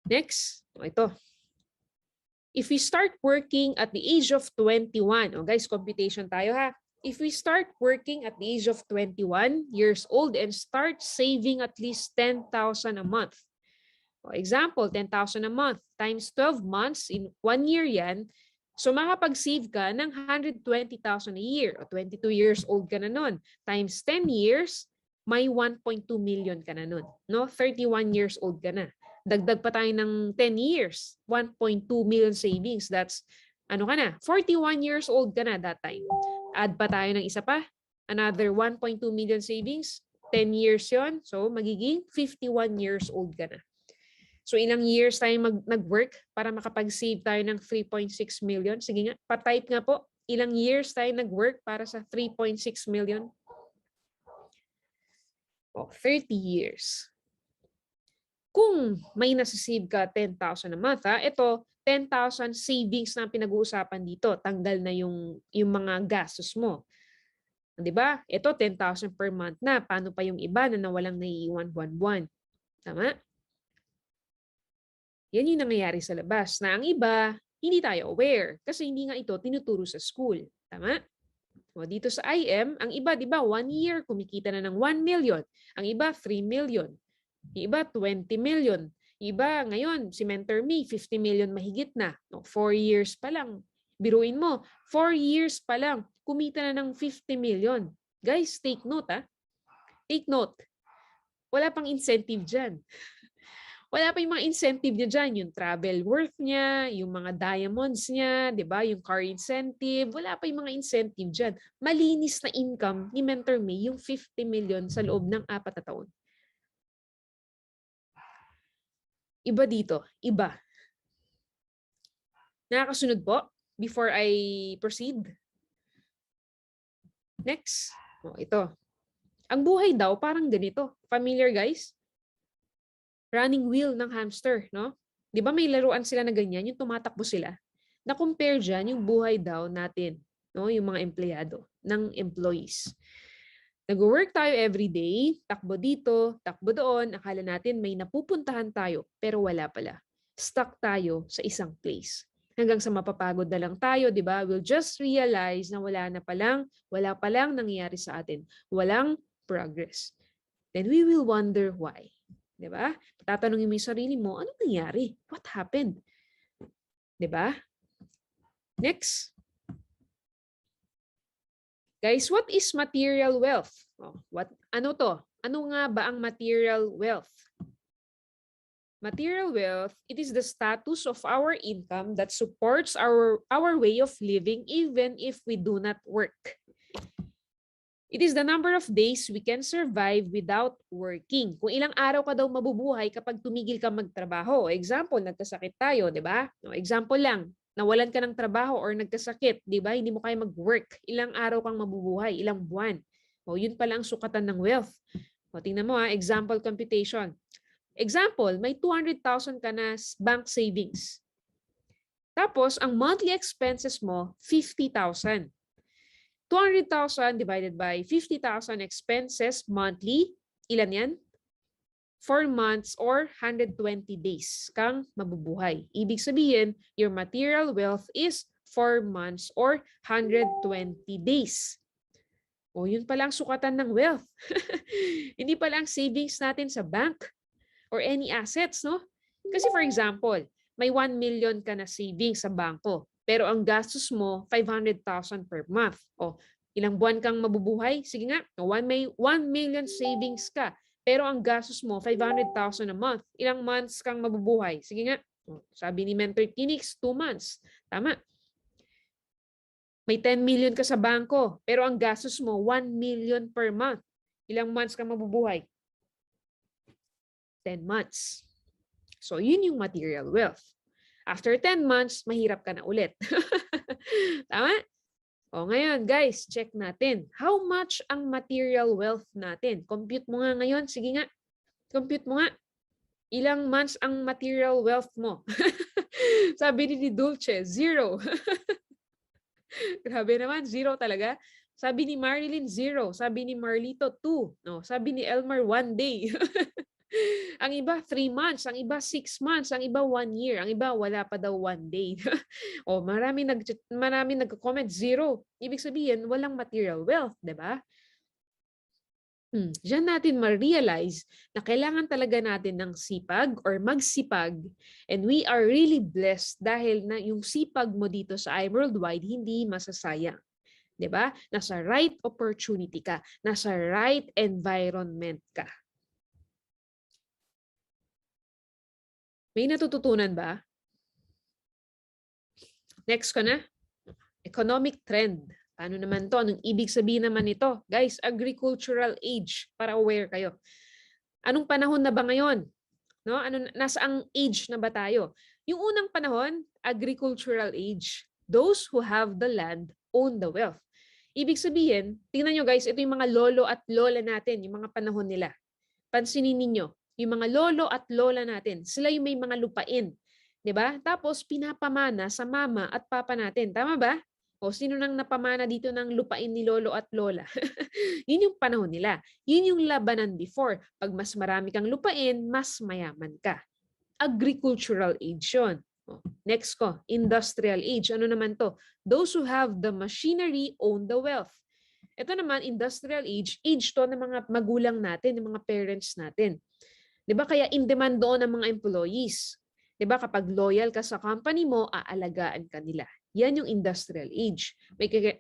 Next, ito. If we start working at the age of 21, oh guys, computation tayo ha. If we start working at the age of 21 years old and start saving at least 10,000 a month. For example, 10,000 a month times 12 months, in 1 year yan. So makapag-save ka ng 120,000 a year o 22 years old ka na nun. Times 10 years, may 1.2 million ka na nun. No? 31 years old ka na. Dagdag pa tayo ng 10 years, 1.2 million savings. That's, ano ka na, 41 years old ka na that time. Add pa tayo ng isa pa, another 1.2 million savings, 10 years yon. So, magiging 51 years old ka na. So, ilang years tayo nag-work para makapag-save tayo ng 3.6 million? Sige nga, pa-type nga po. Ilang years tayo nag-work para sa 3.6 million? Oh, 30 years. Kung may nasisave ka 10,000 a month, ito 10,000 savings na pinag-uusapan dito. Tanggal na yung mga gastos mo. 'Di ba? Ito 10,000 per month na. Paano pa yung iba na nawalang naiiwan buwan-buwan? Tama? Yan yung nangyayari sa labas. Na ang iba, hindi tayo aware kasi hindi nga ito tinuturo sa school. Tama? O dito sa IM, ang iba, 'di ba, 1 year kumikita na ng 1 million. Ang iba 3 million. Yung iba, 20 million. Yung iba, ngayon, si Mentor Me, 50 million mahigit na. 4 years pa lang. Biruin mo, 4 years pa lang, kumita na ng 50 million. Guys, take note ha. Take note. Wala pang incentive dyan. Wala pa yung mga incentive niya dyan. Yung travel worth niya, yung mga diamonds niya, di ba? Yung car incentive. Wala pa yung mga incentive dyan. Malinis na income ni Mentor Me, yung 50 million sa loob ng 4 na taon. Iba dito, iba. Nakakasunod po before I proceed. Next. Oh, ito. Ang buhay daw parang ganito. Familiar guys? Running wheel ng hamster, no? 'Di ba may laruan sila na ganyan, yung tumatakbo sila? Na-compare dyan yung buhay daw natin, no? Yung mga empleyado ng employees. Nag-work tayo every day, takbo dito, takbo doon, akala natin may napupuntahan tayo, pero wala pala. Stuck tayo sa isang place. Hanggang sa mapapagod na lang tayo, di ba? We'll just realize na wala palang nangyayari sa atin. Walang progress. Then we will wonder why. Di ba? Tatanungin mo yung sarili mo, ano nangyari? What happened? Di ba? Next. Guys, what is material wealth? Ano to? Ano nga ba ang material wealth? Material wealth, it is the status of our income that supports our way of living even if we do not work. It is the number of days we can survive without working. Kung ilang araw ka daw mabubuhay kapag tumigil ka magtrabaho. Example, nagkasakit tayo, di ba? No, example lang, nawalan ka ng trabaho or nagkasakit, di ba? Hindi mo kaya mag-work. Ilang araw kang mabubuhay, ilang buwan. O, yun pala ang sukatan ng wealth. O, tingnan mo ha, example computation. Example, may 200,000 ka na bank savings. Tapos, ang monthly expenses mo, 50,000. 200,000 divided by 50,000 expenses monthly, ilan yan? 4 months or 120 days kang mabubuhay. Ibig sabihin, your material wealth is 4 months or 120 days. O yun pala ang sukatan ng wealth. Hindi pala ang savings natin sa bank or any assets, no? Kasi for example, may 1 million ka na savings sa bangko. Pero ang gastos mo, 500,000 per month. O, ilang buwan kang mabubuhay? Sige nga, 1 million savings ka. Pero ang gastos mo, 500,000 a month. Ilang months kang mabubuhay? Sige nga, sabi ni Mentor Kinix, 2 months. Tama. May 10 million ka sa bangko. Pero ang gastos mo, 1 million per month. Ilang months kang mabubuhay? 10 months. So, yun yung material wealth. After 10 months, mahirap ka na ulit. Tama? O ngayon, guys, check natin. How much ang material wealth natin? Compute mo nga ngayon. Sige nga. Compute mo nga. Ilang months ang material wealth mo? Sabi ni Dulce, 0. Grabe naman, 0 talaga. Sabi ni Marilyn, 0. Sabi ni Marlito, 2. No, sabi ni Elmer, 1 day. Ang iba 3 months, ang iba 6 months, ang iba 1 year, ang iba wala pa daw 1 day. O marami nagko-comment 0. Ibig sabihin walang material wealth, 'di ba? Diyan natin ma-realize na kailangan talaga natin ng sipag or magsipag, and we are really blessed dahil na yung sipag mo dito sa iWorldwide hindi masasayang. 'Di ba? Nasa right opportunity ka, nasa right environment ka. May natututunan ba? Next ko na. Economic trend. Paano naman to? Anong ibig sabihin naman nito? Guys, agricultural age. Para aware kayo. Anong panahon na ba ngayon? No? Nasa ang age na ba tayo? Yung unang panahon, agricultural age. Those who have the land own the wealth. Ibig sabihin, tingnan nyo guys, ito yung mga lolo at lola natin, yung mga panahon nila. Pansinin ninyo, yung mga lolo at lola natin, sila yung may mga lupain. 'Di ba? Tapos pinapamana sa mama at papa natin. Tama ba? O sino nang napamana dito ng lupain ni lolo at lola? Yun yung panahon nila. Yun yung labanan before. Pag mas marami kang lupain, mas mayaman ka. Agricultural age yun. Next ko, industrial age. Ano naman to? Those who have the machinery own the wealth. Ito naman, industrial age to ng mga magulang natin, ng mga parents natin. 'Di ba? Kaya in demand doon ng mga employees. 'Di ba? Kapag loyal ka sa company mo, aalagaan ka nila. Yan yung industrial age.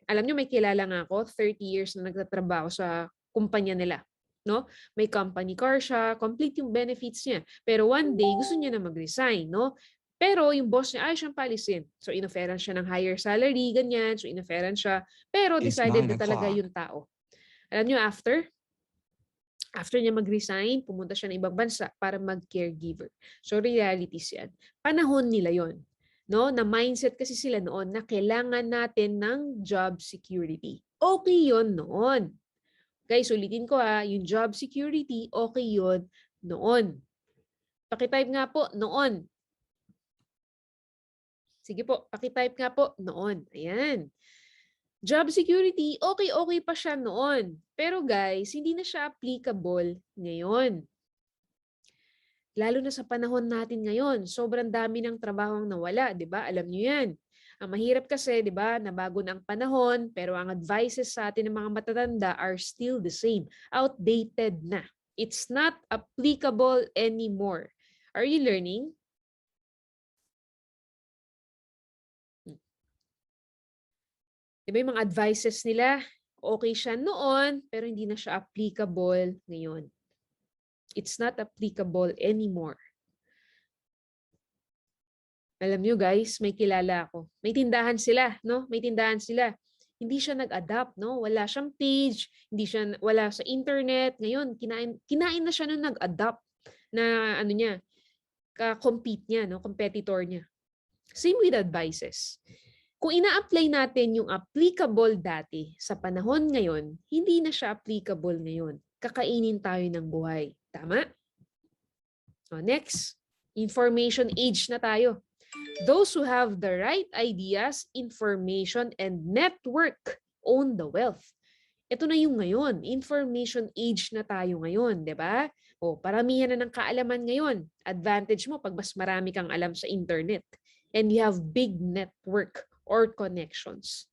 Alam niyo, may kilala nga ako, 30 years na nagtatrabaho sa kumpanya nila. No? May company car siya, complete yung benefits niya. Pero one day, gusto niya na mag-resign. No? Pero yung boss niya, ay siyang palisin. So, inoferan siya ng higher salary, ganyan. So, inoferan siya. Pero decided na talaga yung tao. Alam niyo, after niya mag-resign, pumunta siya ng ibang bansa para mag-caregiver. So, realities yan. Panahon nila yon. No? Na mindset kasi sila noon na kailangan natin ng job security. Okay yon noon. Guys, ulitin ko yung job security, okay yon noon. Pakitype nga po, noon. Sige po, pakitype nga po, noon. Ayan. Job security, okay pa siya noon. Pero guys, hindi na siya applicable ngayon. Lalo na sa panahon natin ngayon, sobrang dami ng trabaho ang nawala, 'di ba? Alam niyo 'yan. Ang mahirap kasi, 'di ba, nabago na ang panahon, pero ang advices sa atin ng mga matatanda are still the same. Outdated na. It's not applicable anymore. Are you learning? Diba yung mga advices nila, okay siya noon, pero hindi na siya applicable ngayon. It's not applicable anymore. Alam nyo guys, may kilala ako. May tindahan sila, no? May tindahan sila. hindi siya nag-adapt, no? Wala siyang page, wala sa internet. Ngayon, kinain na siya nung nag-adapt na ano niya, ka-compete niya, no? Competitor niya. Same with advices. Kung ina-apply natin yung applicable dati sa panahon ngayon, hindi na siya applicable ngayon. Kakainin tayo ng buhay. Tama? Next, information age na tayo. Those who have the right ideas, information, and network own the wealth. Ito na yung ngayon. Information age na tayo ngayon, di ba? Paramihan na ng kaalaman ngayon. Advantage mo pag mas marami kang alam sa internet. And you have big network or connections.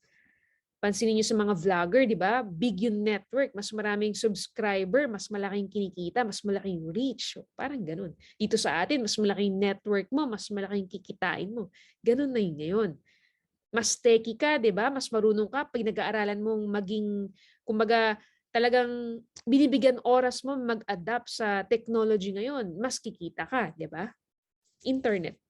Pansinin niyo sa mga vlogger, di ba? Big yung network, mas maraming subscriber, mas malaking kinikita, mas malaking reach. Parang ganun. Dito sa atin, mas malaking network mo, mas malaking kikitain mo. Ganun na yun ngayon. Mas techie ka, di ba? Mas marunong ka pag nag-aaralan mong maging, kumbaga, talagang binibigyan oras mo mag-adapt sa technology ngayon, mas kikita ka, di ba? Internet.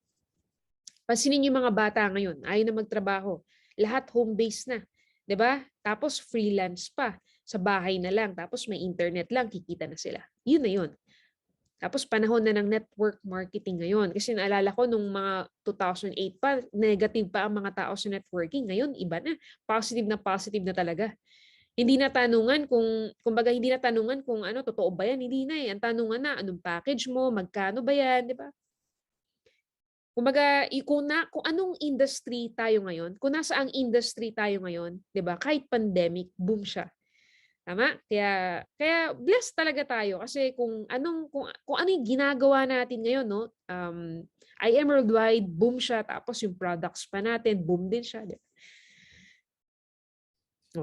Pansinin niyo yung mga bata ngayon, ayaw na magtrabaho. Lahat home-based na. 'Di ba? Tapos freelance pa. Sa bahay na lang. Tapos may internet lang. Kikita na sila. Yun na yun. Tapos panahon na ng network marketing ngayon. Kasi naalala ko nung mga 2008 pa, negative pa ang mga tao sa networking. Ngayon, iba na. Positive na talaga. Hindi na tanungan kumbaga hindi na tanungan kung ano, totoo ba yan? Hindi na eh. Ang tanungan na, anong package mo? Magkano ba yan? 'Di ba? Kumbaga, kung anong industry tayo ngayon, kung nasaang industry tayo ngayon, 'di ba? Kahit pandemic, boom siya. Tama? Kaya blessed talaga tayo kasi kung ano yung ginagawa natin ngayon, no? I am worldwide, boom siya, tapos yung products pa natin, boom din siya.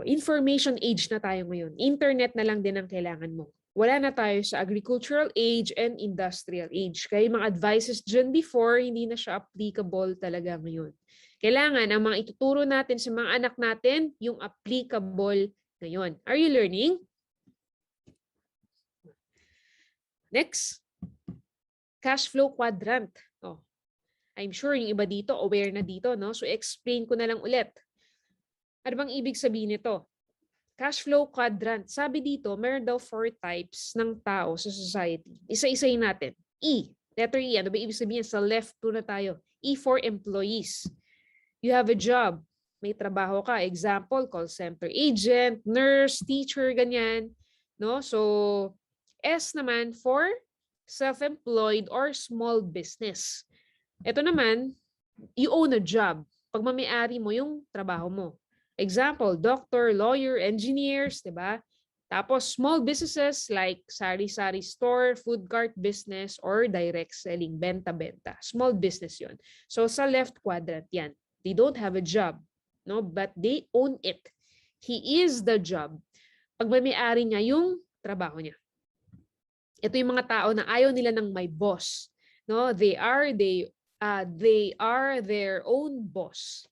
Information age na tayo ngayon. Internet na lang din ang kailangan mo. Wala na tayo sa agricultural age and industrial age. Kaya yung mga advices dyan before, hindi na siya applicable talaga ngayon. Kailangan ang mga ituturo natin sa mga anak natin, yung applicable ngayon. Are you learning? Next, cash flow quadrant. I'm sure yung iba dito, aware na dito, no? So explain ko na lang ulit. Ano bang ibig sabihin nito? Cash flow quadrant. Sabi dito, meron daw 4 types ng tao sa society. Isa-isayin natin. E. Letter E. Ano ba ibig sabihin? Sa left 2 na tayo. E for employees. You have a job. May trabaho ka. Example, call center agent, nurse, teacher, ganyan. No? So, S naman for self-employed or small business. Ito naman, you own a job. Pag mamayari mo yung trabaho mo. Example, doctor, lawyer, engineers, di ba? Tapos small businesses like sari-sari store, food cart business, or direct selling, benta-benta. Small business yon. So sa left quadrant yan. They don't have a job, no? But they own it. He is the job. Pag may-ari niya yung trabaho niya. Ito yung mga tao na ayaw nila ng may boss, no? They are their own boss.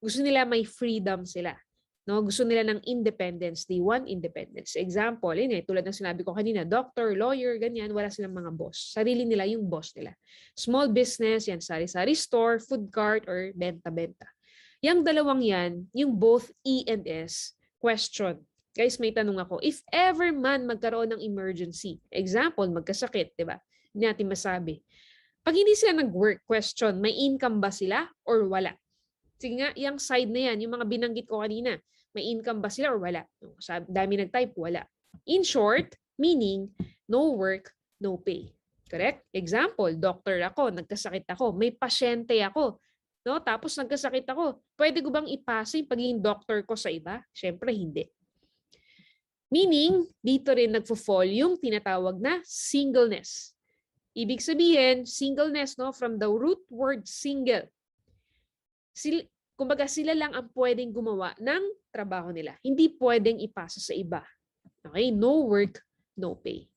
Gusto nila may freedom sila. No? Gusto nila ng independence. They want independence. Example, tulad ng sinabi ko kanina, doctor, lawyer, ganyan, wala silang mga boss. Sarili nila yung boss nila. Small business, yan, sari-sari store, food cart, or benta-benta. Yung dalawang yan, yung both E and S, question. Guys, may tanong ako, if ever man magkaroon ng emergency, example, magkasakit, di ba? Hindi natin masabi. Pag hindi sila nag-work, question, may income ba sila or wala? Sige nga, yung side na yan, yung mga binanggit ko kanina, may income ba sila or wala? Dami nag-type, wala. In short, meaning, no work, no pay. Correct? Example, doctor ako, nagkasakit ako, may pasyente ako, no? Tapos nagkasakit ako, pwede ko bang ipasa yung pagiging doctor ko sa iba? Siyempre, hindi. Meaning, dito rin nagfo-fall yung tinatawag na singleness. Ibig sabihin, singleness, no? From the root word single. Kumbaga sila lang ang pwedeng gumawa ng trabaho nila. Hindi pwedeng ipasa sa iba. Okay? No work, no pay.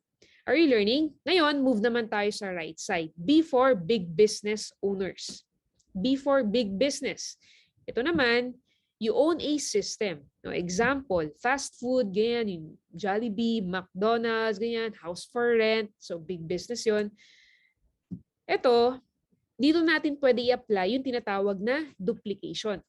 Are you learning? Ngayon, move naman tayo sa right side. B for big business owners. B for big business. Ito naman, you own a system. No, example, fast food, ganyan, yung Jollibee, McDonald's, ganyan, house for rent. So, big business yon. Ito, dito natin pwede i-apply yung tinatawag na duplication.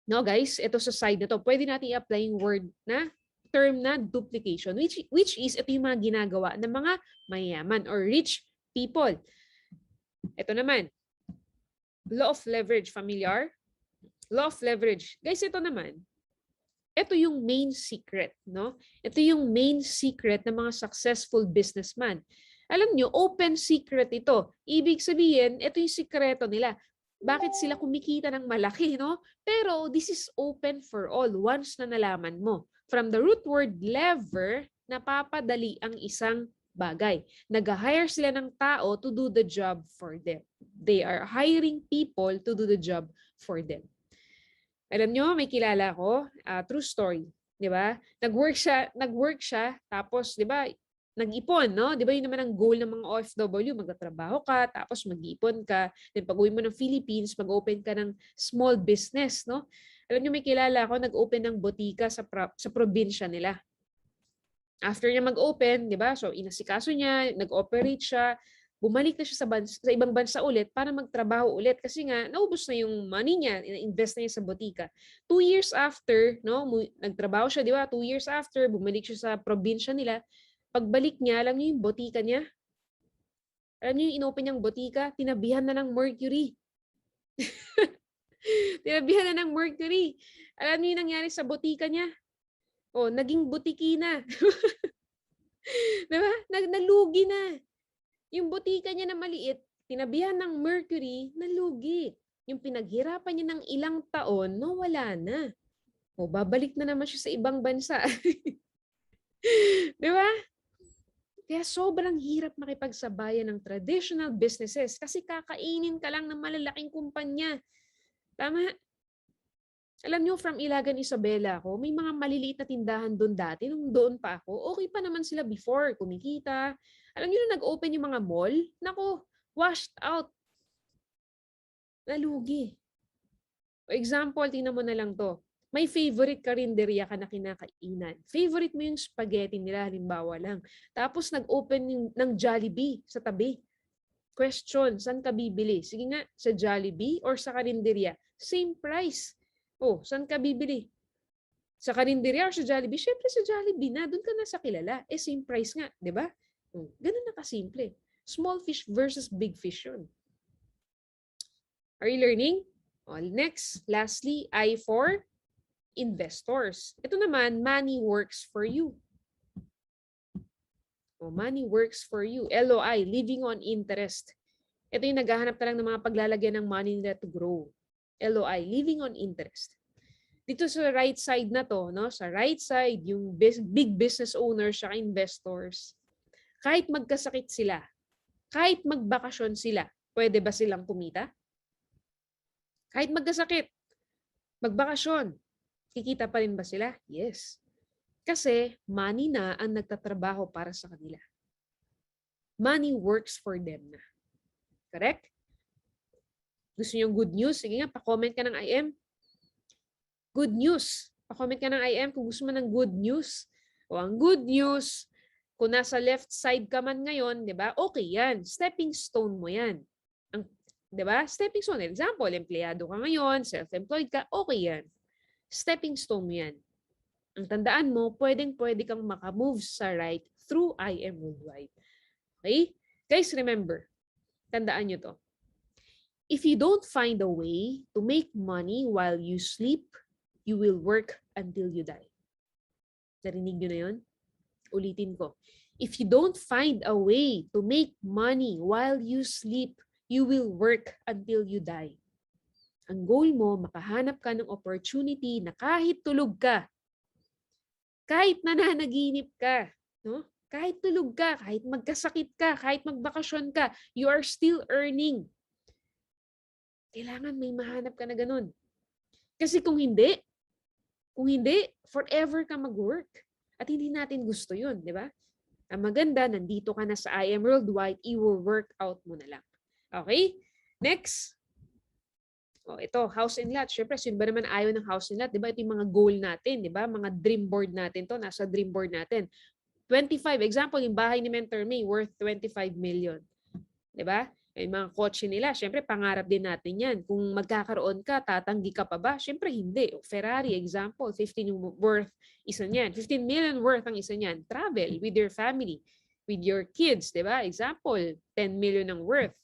No, guys, ito sa side na to, pwede natin i-apply yung word na term na duplication, which is ito yung mga ginagawa ng mga mayaman or rich people. Ito naman, law of leverage, familiar? Law of leverage. Guys, ito naman, ito yung main secret, no? Ito yung main secret ng mga successful businessman. Alam nyo, open secret ito. Ibig sabihin, ito yung sikreto nila. Bakit sila kumikita ng malaki, no? Pero this is open for all once na nalaman mo. From the root word lever, napapadali ang isang bagay. Nag-hire sila ng tao to do the job for them. They are hiring people to do the job for them. Alam nyo, may kilala ko, true story, 'di ba? Nag-work siya, tapos 'di ba, nag-ipon, no? 'Di ba 'yun naman ang goal ng mga OFW, magtatrabaho ka, tapos mag-ipon ka, then pag-uwi mo ng Philippines, mag-open ka ng small business, no? Alam nyo, may kilala ako, nag-open ng botika sa probinsya nila. After niya mag-open, 'di ba? So inasikaso niya, nag-operate siya, bumalik na siya sa ibang bansa ulit para magtrabaho ulit kasi nga naubos na yung money niya, invest na niya sa botika. 2 years after, no, nagtrabaho siya, 'di ba? 2 years after, bumalik siya sa probinsya nila. Pagbalik niya, alam niyo yung botika niya? Alam niyo yung inopen niyang botika, tinabihan na ng mercury. Tinabihan na ng mercury. Alam niyo yung nangyari sa botika niya? Oh, naging butiki na. 'Di ba? Nalugi na. Yung botika niya na maliit, tinabihan ng mercury, nalugi. Yung pinaghirapan niya ng ilang taon, nawala na. O, babalik na naman siya sa ibang bansa. Di ba? Kaya sobrang hirap makipagsabayan ng traditional businesses kasi kakainin ka lang ng malalaking kumpanya. Tama? Alam niyo, from Ilagan, Isabela ako, may mga maliliit na tindahan doon dati. Nung doon pa ako, okay pa naman sila before, kumikita. Alam niyo na nag-open yung mga mall? Nako, washed out. Nalugi. For example, tingnan mo na lang to. May favorite karinderya ka na kinakainan. Favorite mo yung spaghetti nila, halimbawa lang. Tapos nag-open ng Jollibee sa tabi. Question, saan ka bibili? Sige nga, sa Jollibee or sa karinderya? Same price. Oh, saan ka bibili? Sa karinderya or sa Jollibee? Syempre sa Jollibee na, doon ka na sa kilala. Eh, same price nga, di ba? Ganun na kasimple. Small fish versus big fish yun. Are you learning? Next, lastly, I for investors. Ito naman, money works for you. Money works for you. LOI, living on interest. Ito yung naghahanap ka lang ng mga paglalagyan ng money nila to grow. LOI, living on interest. Dito sa right side na to, no? Sa right side, yung big business owners at investors, kahit magkasakit sila, kahit magbakasyon sila, pwede ba silang kumita? Kahit magkasakit, magbakasyon, kikita pa rin ba sila? Yes. Kasi money na ang nagtatrabaho para sa kanila. Money works for them na. Correct? Gusto niyo yung good news? Sige nga, pa-comment ka ng IM. Good news. Pa-comment ka ng IM kung gusto mo ng good news. O ang good news, kung nasa left side ka man ngayon, di ba? Okay yan. Stepping stone mo yan. Di ba? Stepping stone. Example, empleyado ka ngayon, self-employed ka, okay yan. Stepping stone mo yan. Ang tandaan mo, pwedeng-pwede kang makamove sa right through IM Worldwide. Okay? Guys, remember, tandaan nyo to. If you don't find a way to make money while you sleep, you will work until you die. Narinig nyo na yun? Ulitin ko. If you don't find a way to make money while you sleep, you will work until you die. Ang goal mo, makahanap ka ng opportunity na kahit tulog ka, kahit nananaginip ka, no? Kahit tulog ka, kahit magkasakit ka, kahit magbakasyon ka, you are still earning. Kailangan may mahanap ka na ganun. Kasi kung hindi, forever ka mag-work. At hindi natin gusto yun, di ba? Ang maganda, nandito ka na sa IM Worldwide, i-work out mo na lang. Okay? Next. Ito, house and lot. Siyempre, sino ba naman ayaw ng house and lot? Di ba? Ito yung mga goal natin, di ba? Mga dream board natin to, nasa dream board natin. 25, example, yung bahay ni Mentor May, worth 25 million. Di ba? Yung mga kotse nila, syempre pangarap din natin yan. Kung magkakaroon ka, tatanggi ka pa ba? Syempre hindi. Ferrari, example, 15 worth isa niyan. 15 million worth ang isa niyan. Travel with your family, with your kids, di ba? Example, 10 million ang worth.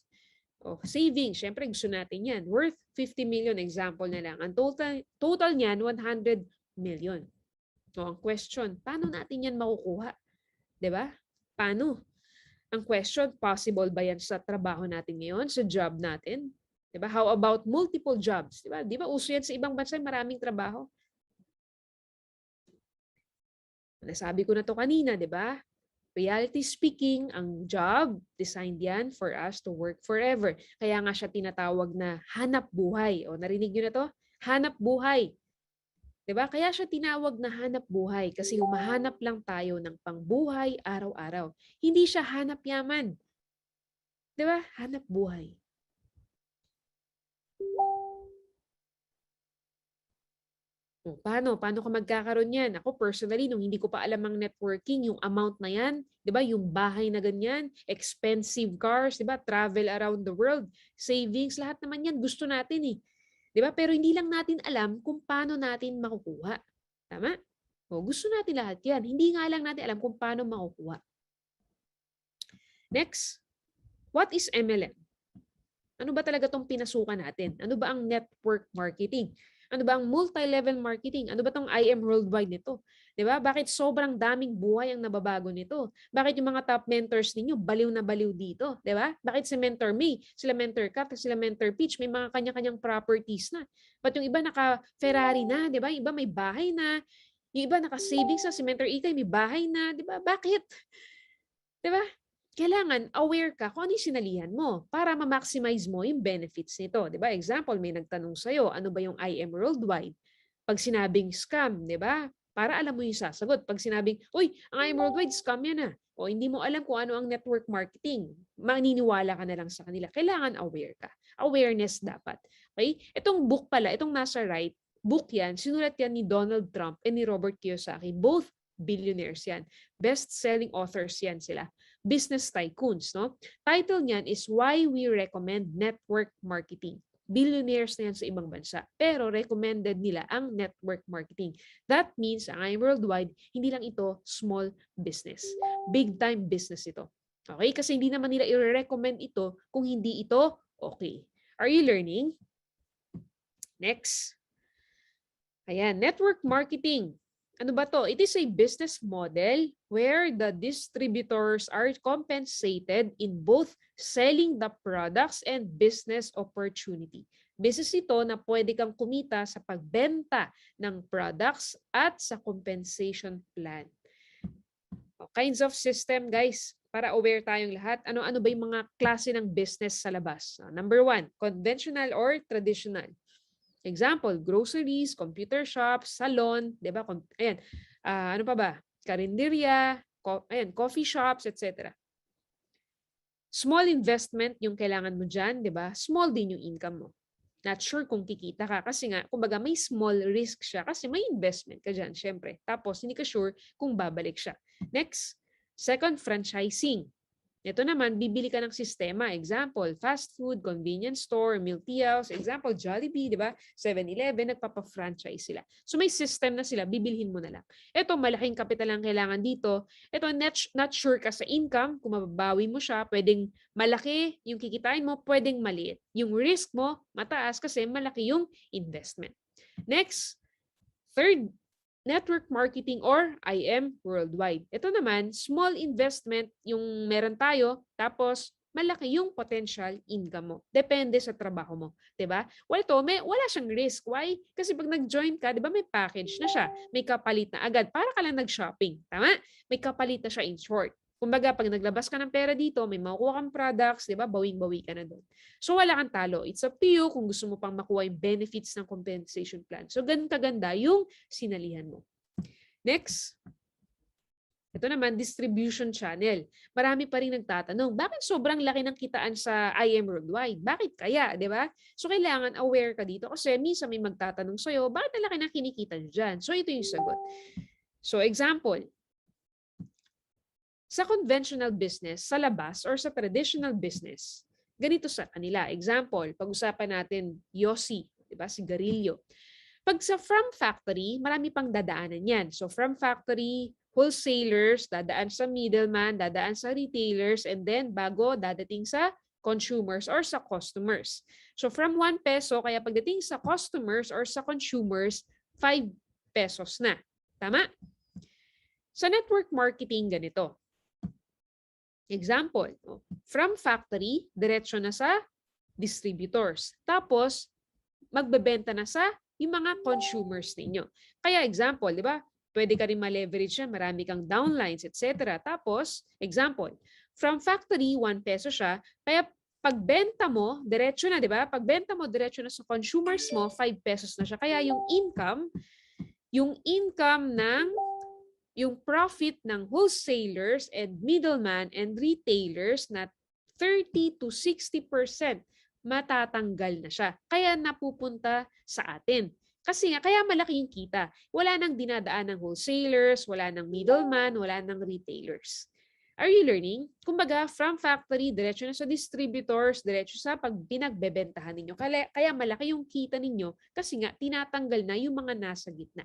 O, saving, syempre gusto natin yan. Worth 50 million, example na lang. Ang total niyan, 100 million. So, ang question, paano natin yan makukuha? Di ba? Paano? Ang question, possible ba yan sa trabaho natin ngayon, sa job natin? Diba? How about multiple jobs? Diba? Di ba uso yan sa ibang bansa, maraming trabaho? Nasabi ko na to kanina, di ba? Reality speaking, ang job, designed yan for us to work forever. Kaya nga siya tinatawag na hanap buhay. O narinig nyo na to? Hanap buhay. Diba? Kaya siya tinawag na hanap buhay kasi humahanap lang tayo ng pangbuhay araw-araw. Hindi siya hanap yaman. Diba? Hanap buhay. Paano? Paano ka magkakaroon yan? Ako personally, nung hindi ko pa alam ang networking, yung amount na yan, di ba? Yung bahay na ganyan, expensive cars, di ba? Travel around the world, savings, lahat naman yan gusto natin eh. Di ba? Pero hindi lang natin alam kung paano natin makukuha. Tama? Gusto natin lahat yan. Hindi nga lang natin alam kung paano makukuha. Next, what is MLM? Ano ba talaga itong pinasukan natin? Ano ba ang network marketing? Ano ba ang multi-level marketing? Ano ba itong IM Worldwide nito? Diba? Bakit sobrang daming buhay ang nababago nito? Bakit yung mga top mentors ninyo baliw na baliw dito? Diba? Bakit si Mentor May, sila Mentor Kat, sila Mentor Peach, may mga kanya-kanyang properties na. But yung iba naka-Ferrari na, diba? Yung iba may bahay na. Yung iba naka-savings na, si Mentor Ikay may bahay na. Diba? Bakit? Diba? Kailangan aware ka kung ano yung sinalihan mo para ma-maximize mo yung benefits nito. Diba? Example, may nagtanong sa'yo, ano ba yung IM Worldwide? Pag sinabing scam, diba? Para alam mo yung sasagot. Pag sinabing, uy, ang IM Worldwide, scam yan ah. O hindi mo alam kung ano ang network marketing. Maniniwala ka na lang sa kanila. Kailangan aware ka. Awareness dapat. Okay? Itong book pala, itong nasa right, book yan, sinulat yan ni Donald Trump and ni Robert Kiyosaki. Both billionaires yan. Best-selling authors yan sila. Business tycoons, no? Title niyan is Why We Recommend Network Marketing. Billionaires na yan sa ibang bansa. Pero recommended nila ang network marketing. That means ang IM Worldwide, hindi lang ito small business. Big time business ito. Okay? Kasi hindi naman nila i-recommend ito kung hindi ito okay. Are you learning? Next. Ayan, network marketing. Ano ba to? It is a business model where the distributors are compensated in both selling the products and business opportunity. Business ito na pwede kang kumita sa pagbenta ng products at sa compensation plan. Kinds of system, guys, para aware tayong lahat. Ano ba yung mga klase ng business sa labas? Number 1, conventional or traditional. Example, groceries, computer shops, salon, 'di ba? Ayan. Ano pa ba? Karinderya, coffee shops, etc. Small investment yung kailangan mo diyan, 'di ba? Small din yung income mo. Not sure kung kikita ka kasi nga, kumbaga may small risk siya kasi may investment ka diyan, syempre. Tapos hindi ka sure kung babalik siya. Next, second, franchising. Ito naman, bibili ka ng sistema. Example, fast food, convenience store, milk tea house. Example, Jollibee, di ba? 7-Eleven, nagpapa-franchise sila. So may system na sila, bibilhin mo na lang. Ito, malaking kapital ang kailangan dito. Ito, not sure ka sa income, kung mababawi mo siya, pwedeng malaki yung kikitain mo, pwedeng maliit. Yung risk mo, mataas kasi malaki yung investment. Next, third, network marketing or IM Worldwide. Ito naman, small investment yung meron tayo, tapos malaki yung potential income mo. Depende sa trabaho mo. Diba? Well, ito, wala siyang risk. Why? Kasi pag nag-join ka, diba may package na siya. May kapalit na agad. Para ka lang nag-shopping. Tama? May kapalit na siya in short. Kumbaga, pag naglabas ka ng pera dito, may makukuha kang products, di ba? Bawing-bawi ka na doon. So, wala kang talo. It's up to you kung gusto mo pang makuha yung benefits ng compensation plan. So, ganun kaganda yung sinalihan mo. Next. Ito naman, distribution channel. Marami pa rin nagtatanong, bakit sobrang laki ng kitaan sa IM Worldwide? Bakit kaya, di ba? So, kailangan aware ka dito kasi minsan may magtatanong sa'yo, bakit ang laki ng kinikita nyo dyan? So, ito yung sagot. So, example, sa conventional business, sa labas, or sa traditional business, ganito sa kanila. Example, pag-usapan natin Yossi, di ba? Sigarilyo. Pag sa from factory, marami pang dadaanan yan. So from factory, wholesalers, dadaan sa middleman, dadaan sa retailers, and then bago dadating sa consumers or sa customers. So from 1 peso, kaya pagdating sa customers or sa consumers, 5 pesos na. Tama? Sa network marketing, ganito. Example, from factory, diretso na sa distributors. Tapos, magbebenta na sa yung mga consumers ninyo. Kaya example, di ba? Pwede ka rin ma-leverage yan, marami kang downlines, etc. Tapos, example, from factory, 1 peso siya, kaya pagbenta mo, diretso na, di ba? Pagbenta mo, diretso na sa consumers mo, 5 pesos na siya. Kaya yung income ng yung profit ng wholesalers and middleman and retailers na 30 to 60% matatanggal na siya. Kaya napupunta sa atin. Kasi nga, kaya malaki yung kita. Wala nang dinadaan ng wholesalers, wala nang middleman, wala nang retailers. Are you learning? Kumbaga, from factory, diretso na sa distributors, diretso sa pag pinagbebentahan ninyo. Kaya malaki yung kita ninyo kasi nga tinatanggal na yung mga nasa gitna.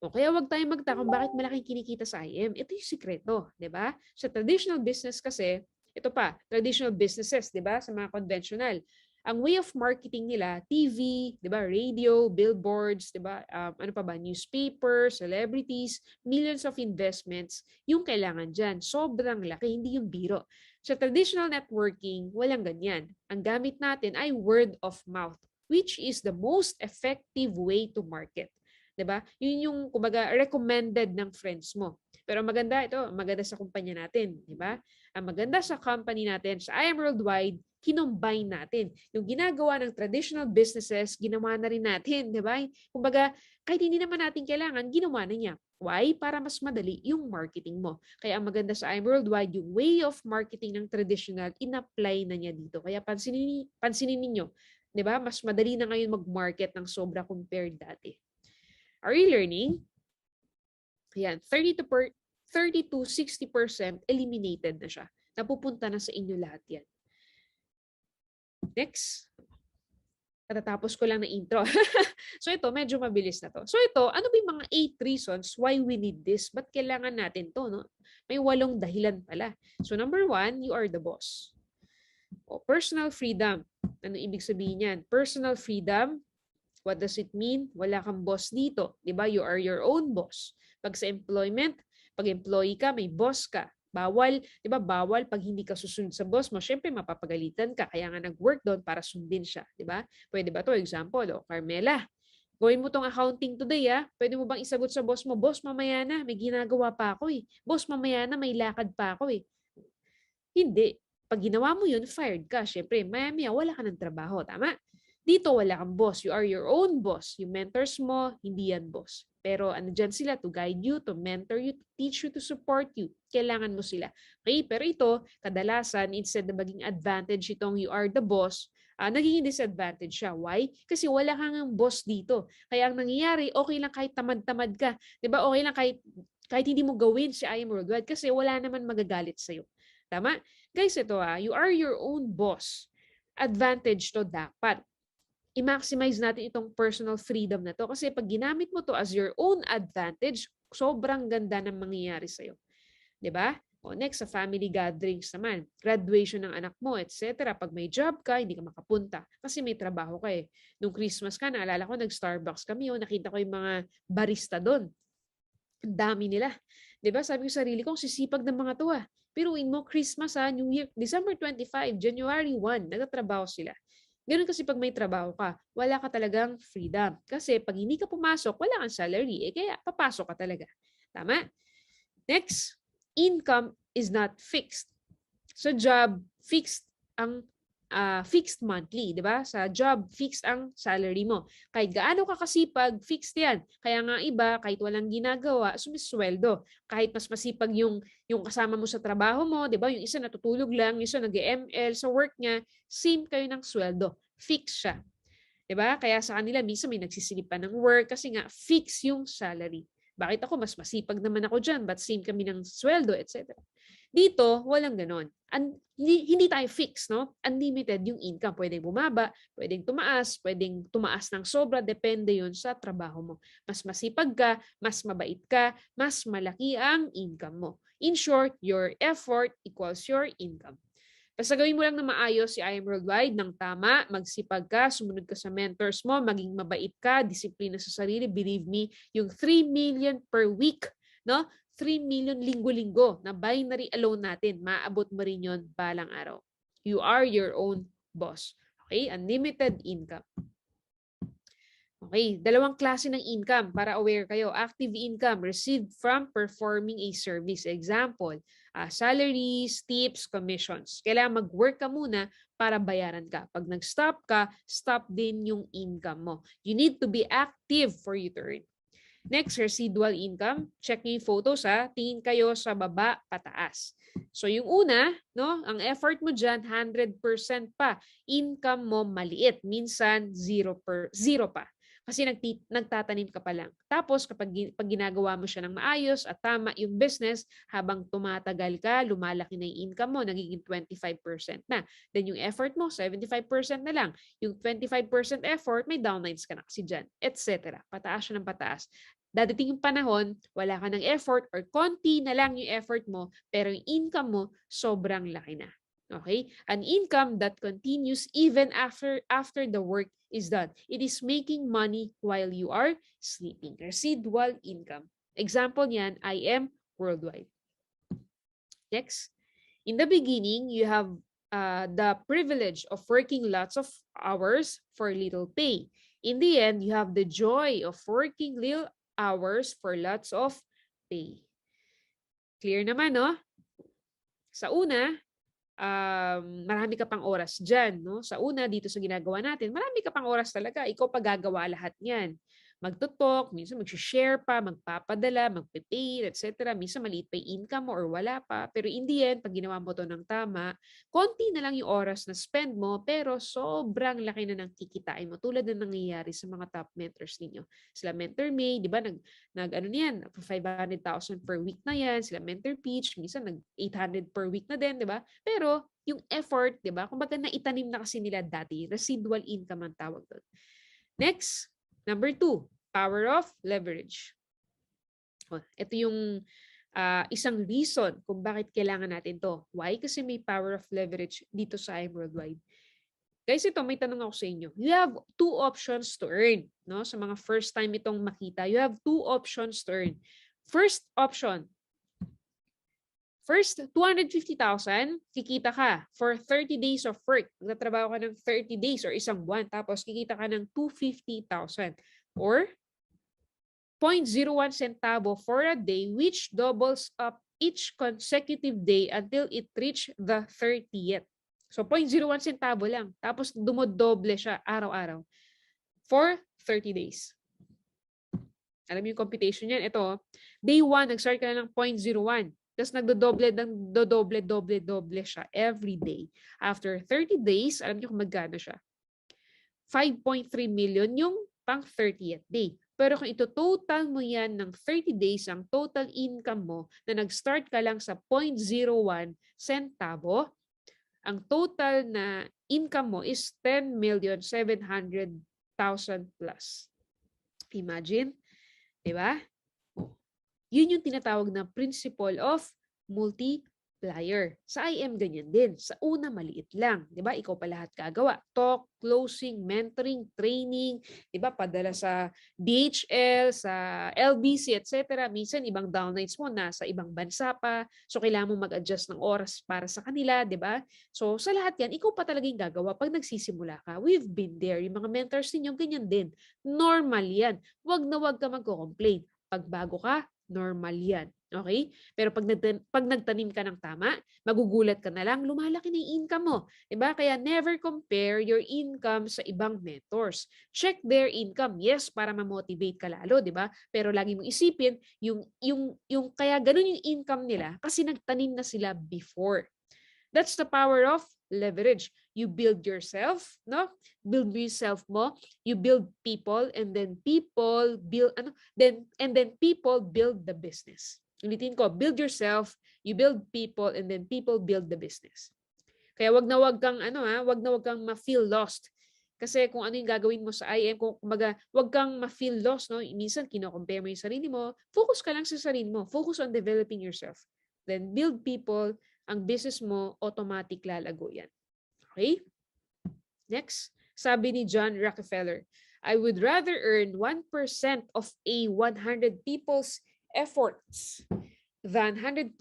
O kaya wag tayong magtaka kung bakit malaking kinikita sa IM. Ito yung sikreto, di ba? Sa traditional business kasi, ito pa, traditional businesses, di ba? Sa mga conventional. Ang way of marketing nila, TV, di ba? Radio, billboards, di ba? Ano pa ba? Newspaper, celebrities, millions of investments, yung kailangan dyan. Sobrang laki, hindi yung biro. Sa traditional networking, walang ganyan. Ang gamit natin ay word of mouth, which is the most effective way to market. 'Di ba? Yun yung kumbaga recommended ng friends mo. Pero maganda sa kumpanya natin, 'di ba? Ang maganda sa company natin, sa IM Worldwide, kinombine natin. Yung ginagawa ng traditional businesses, ginawa na rin natin, 'di ba? Kumbaga, kahit hindi naman natin kailangan, ginawa na niya. Why? Para mas madali yung marketing mo. Kaya ang maganda sa IM Worldwide, yung way of marketing ng traditional, in-apply na niya dito. Kaya pansinin ninyo, 'di ba? Mas madali na ngayon mag-market ng sobra compared dati. Are you learning? Ayan, 30 to 60% eliminated na siya. Napupunta na sa inyo lahat yan. Next. Katatapos ko lang na intro. So ito, medyo mabilis na to. So ito, ano ba yung mga 8 reasons why we need this? Ba't kailangan natin to? No? May 8 dahilan pala. So number 1, you are the boss. O, personal freedom. Ano ibig sabihin yan? Personal freedom. What does it mean? Wala kang boss dito. Diba? You are your own boss. Pag sa employment, pag employee ka, may boss ka. Bawal, diba? Bawal pag hindi ka susunod sa boss mo. Syempre, mapapagalitan ka. Kaya nga nag-work doon para sundin siya. Diba? Pwede ba to? Example, Carmela, gawin mo tong accounting today, Pwede mo bang isagot sa boss mo? Boss, mamaya na. May ginagawa pa ako, Boss, mamaya na. May lakad pa ako, Hindi. Pag ginawa mo yun, fired ka. Syempre, maya-maya, wala ka ng trabaho. Tama? Dito wala kang boss. You are your own boss. Yung mentors mo, hindi yan boss. Pero ano dyan sila to guide you, to mentor you, to teach you, to support you. Kailangan mo sila. Okay, pero ito, kadalasan, instead na maging advantage itong you are the boss, nagiging disadvantage siya. Why? Kasi wala kang boss dito. Kaya ang nangyayari, okay lang kahit tamad-tamad ka. Diba? Okay lang kahit hindi mo gawin si IM Worldwide kasi wala naman magagalit sa'yo. Tama? Guys, ito you are your own boss. Advantage to dapat. I-maximize natin itong personal freedom na to kasi pag ginamit mo to as your own advantage, sobrang ganda ng mangyayari sa'yo. 'Di ba? O next, sa family gatherings naman, graduation ng anak mo, etc. Pag may job ka, hindi ka makapunta kasi may trabaho ka Nung Christmas ka, naalala ko, nag-Starbucks kami, nakita ko yung mga barista doon. Ang dami nila. 'Di ba? Sabi ko sa sarili ko, sisipag ng mga to Pero mo, Christmas New Year, December 25, January 1, nagtatrabaho sila. Ganun kasi pag may trabaho ka, wala ka talagang freedom. Kasi pag hindi ka pumasok, wala kang salary. Kaya papasok ka talaga. Tama? Next, income is not fixed. Sa job, fixed monthly, di ba? Sa job, fixed ang salary mo. Kahit gaano ka kasipag, fixed yan. Kaya nga iba, kahit walang ginagawa, sumisweldo. Kahit mas masipag yung kasama mo sa trabaho mo, di ba? Yung isa natutulog lang, yung isa nag-ML sa work niya, same kayo ng sweldo. Fixed siya. Di ba? Kaya sa kanila, minsan may nagsisilipan ng work kasi nga, fixed yung salary. Bakit ako? Mas masipag naman ako dyan, but same kami ng sweldo, etc. Dito, walang ganon. Hindi tayo fixed, no? Unlimited yung income. Pwedeng bumaba, pwedeng tumaas ng sobra, depende yun sa trabaho mo. Mas masipag ka, mas mabait ka, mas malaki ang income mo. In short, your effort equals your income. Basta gawin mo lang na maayos si I Am Worldwide ng tama, magsipag ka, sumunod ka sa mentors mo, maging mabait ka, disiplina sa sarili. Believe me, yung 3 million per week, no? 3 million linggo-linggo na binary alone natin, maabot mo rin yun balang araw. You are your own boss. Okay? Unlimited income. Okay, dalawang klase ng income para aware kayo. Active income received from performing a service. Example, salaries, tips, commissions. Kailangan mag-work ka muna para bayaran ka. Pag nag-stop ka, stop din yung income mo. You need to be active for you to earn. Next, residual income. Check niyo yung photos ha. Tingin kayo sa baba, pataas. So yung una, no, ang effort mo dyan, 100% pa. Income mo maliit. Minsan, 0 pa. Kasi nagtatanim ka pa lang. Tapos kapag ginagawa mo siya ng maayos at tama yung business, habang tumatagal ka, lumalaki na yung income mo, nagiging 25% na. Then yung effort mo, 75% na lang. Yung 25% effort, may downlines ka na kasi dyan, etc. Pataas siya ng pataas. Dadating yung panahon, wala ka ng effort or konti na lang yung effort mo, pero yung income mo, sobrang laki na. Okay? An income that continues even after the work is done. It is making money while you are sleeping. Residual income. Example niyan, I Am Worldwide. Next. In the beginning, you have the privilege of working lots of hours for little pay. In the end, you have the joy of working little hours for lots of pay. Clear naman, no? Sa una, marami ka pang oras dyan. No? Sa una, dito sa ginagawa natin, marami ka pang oras talaga. Ikaw pa gagawa lahat yan. Magtutok, minsan mag-share pa, magpapadala, magpe-pay, etc. Minsan maliit pa yung income mo or wala pa. Pero in the end, pag ginawa mo to ng tama, konti na lang yung oras na spend mo, pero sobrang laki na ng kikitain mo. Tulad na nangyayari sa mga top mentors ninyo. Sila Mentor May, di ba? Ano niyan, 500,000 per week na yan. Sila Mentor Peach, minsan nag-800 per week na din, di ba? Pero yung effort, di ba? Kumbaga naitanim na kasi nila dati. Residual income ang tawag doon. Next, number 2, power of leverage. Ito yung isang reason kung bakit kailangan natin to. Why? Kasi may power of leverage dito sa I Am Worldwide. Guys, ito, may tanong ako sa inyo. You have 2 options to earn. No? Sa mga first time itong makita, you have 2 options to earn. First option, first, 250,000, kikita ka for 30 days of work. Nagtatrabaho ka ng 30 days or isang buwan, tapos kikita ka ng 250,000 or 0.01 centavo for a day, which doubles up each consecutive day until it reach the 30th. So 0.01 centavo lang, tapos dumodoble siya araw-araw for 30 days. Alam niyo yung computation niyan? Ito, day 1, nag-start ka na ng 0.01. Tapos nagdodoble siya every day. After 30 days, alam niyo kung magkano siya? 5.3 million yung pang 30th day. Pero kung ito-total mo yan ng 30 days, ang total income mo na nag-start ka lang sa 0.01 centavo, ang total na income mo is 10,700,000 plus. Imagine, di ba? Yun yung tinatawag na principle of multiplier. Sa IM ganyan din. Sa una maliit lang, 'di ba? Ikaw pa lahat gagawa. Talk, closing, mentoring, training, 'di ba? Padala sa DHL, sa LBC, etc. Minsan ibang downlines mo nasa ibang bansa pa. So kailangan mo mag-adjust ng oras para sa kanila, 'di ba? So sa lahat 'yan, ikaw pa talagang gagawa pag nagsisimula ka. We've been there. Yung mga mentors ninyo ganyan din. Normal 'yan. Wag na wag ka magko-complain. Pag bago ka, normal yan. Okay? Pero pag nagtanim ka ng tama, magugulat ka na lang, lumalaki na yung income mo. Diba? Kaya never compare your income sa ibang mentors. Check their income. Yes, para ma-motivate ka lalo, diba? Pero lagi mong isipin, yung kaya ganun yung income nila kasi nagtanim na sila before. That's the power of leverage. You build yourself, no? Build yourself mo. You build people, and then people build people build the business. Ulitin ko, build yourself, You build people and then people build the business. Kaya wag na wag kang wag na wag kang ma-feel lost. Kasi kung ano yung gagawin mo sa IM, kung kumbaga, wag kang ma-feel lost, no? Minsan kino-compare mo yung sarili mo, focus ka lang sa sarili mo. Focus on developing yourself. Then build people, ang business mo automatic lalago yan. Okay? Next, sabi ni John Rockefeller, I would rather earn 1% of a 100 people's efforts than 100%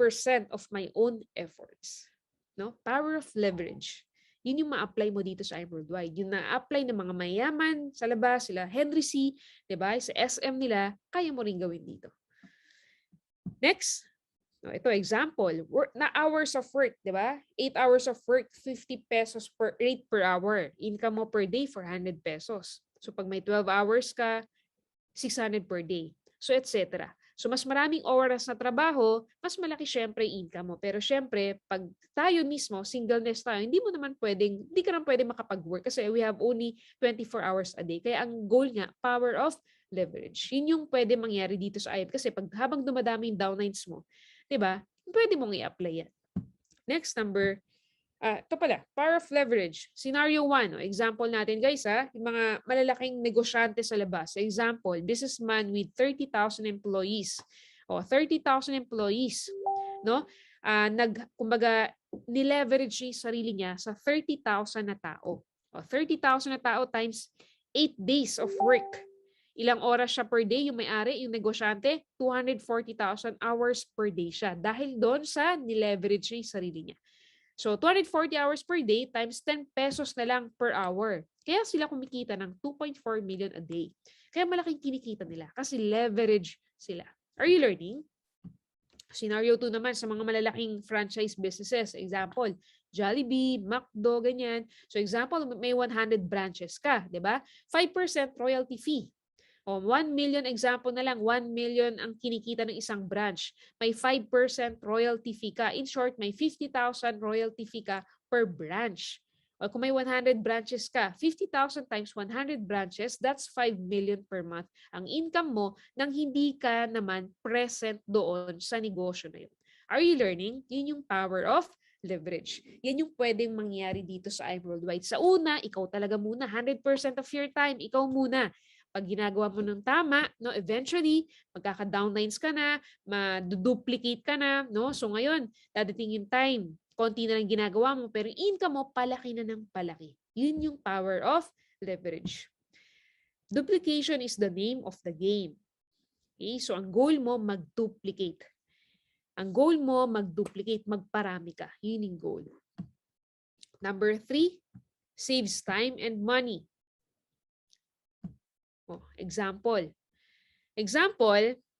of my own efforts. No? Power of leverage. Yun yung ma-apply mo dito sa iWorldwide. Yung na-apply ng mga mayaman sa labas, sila Henry C., diba? Sa SM nila, kaya mo rin gawin dito. Next, ito example, na hours of work, diba? 8 hours of work, 50 pesos per rate per hour. Income mo per day, 400 pesos. So pag may 12 hours ka, 600 per day. So etc. So mas maraming oras na trabaho, mas malaki syempre income mo. Pero syempre, pag tayo mismo, singleness tayo, hindi ka naman pwedeng makapag-work kasi we have only 24 hours a day. Kaya ang goal nga, power of leverage. Yun yung pwede mangyari dito sa IF kasi pag habang dumadami yung downlines mo, 'di ba? Pwede mong i-apply yan. Next, ito pala, power of leverage. Scenario 1, example natin guys yung mga malalaking negosyante sa labas. Example, businessman with 30,000 employees. 30,000 employees, no? Kumbaga, ni-leverage yung sarili niya sa 30,000 na tao. 30,000 na tao times 8 days of work. Ilang oras siya per day yung may-ari, yung negosyante? 240,000 hours per day siya. Dahil doon sa ni-leverage yung sarili niya. So, 240 hours per day times 10 pesos na lang per hour. Kaya sila kumikita ng 2.4 million a day. Kaya malaking kinikita nila kasi leverage sila. Are you learning? Scenario 2 naman sa mga malalaking franchise businesses. Example, Jollibee, McDo, ganyan. So, example, may 100 branches ka, di ba? 5% royalty fee. 1 million example na lang, 1 million ang kinikita ng isang branch. May 5% royalty fee ka. In short, may 50,000 royalty fee ka per branch. O kung may 100 branches ka, 50,000 times 100 branches, that's 5 million per month. Ang income mo nang hindi ka naman present doon sa negosyo na yun. Are you learning? Yun yung power of leverage. Yan yung pwedeng mangyari dito sa iWorldwide. Sa una, ikaw talaga muna. 100% of your time, ikaw muna. Pag ginagawa mo ng tama, no, eventually, magkaka-downlines ka na, ma-duplicate ka na, no? So ngayon, dadating yung time, konti na lang ginagawa mo, pero yung income mo, palaki na ng palaki. Yun yung power of leverage. Duplication is the name of the game. Okay? So ang goal mo, mag-duplicate. Ang goal mo, mag-duplicate, magparami ka. Yun yung goal. Number 3, saves time and money. Example,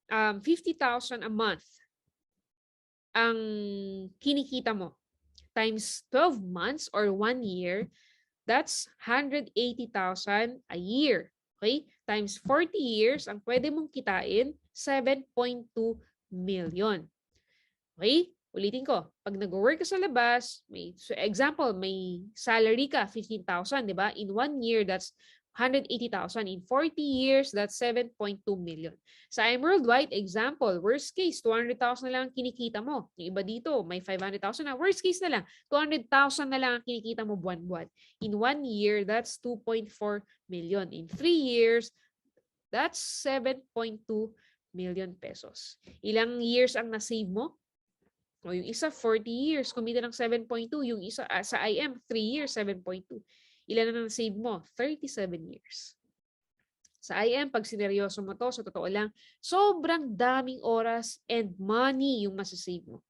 50,000 a month ang kinikita mo. Times 12 months or 1 year, that's 180,000 a year. Okay? Times 40 years, ang pwede mong kitain, 7.2 million. Okay? Ulitin ko. Pag nag-work ka sa labas, example, may salary ka, 15,000, di ba? In 1 year, that's 180,000. In 40 years, that's 7.2 million. Sa iWorldwide, example, worst case, 200,000 na lang ang kinikita mo. Yung iba dito, may 500,000 na. Worst case na lang, 200,000 na lang ang kinikita mo buwan-buwan. In 1 year, that's 2.4 million. In 3 years, that's 7.2 million pesos. Ilang years ang na-save mo? O yung isa, 40 years. Kumita ng 7.2. Yung isa, sa IM, 3 years, 7.2. Ilan na na-save mo? 37 years. Sa IM, pag sineryoso mo to, sa totoo lang, sobrang daming oras and money yung masasave mo.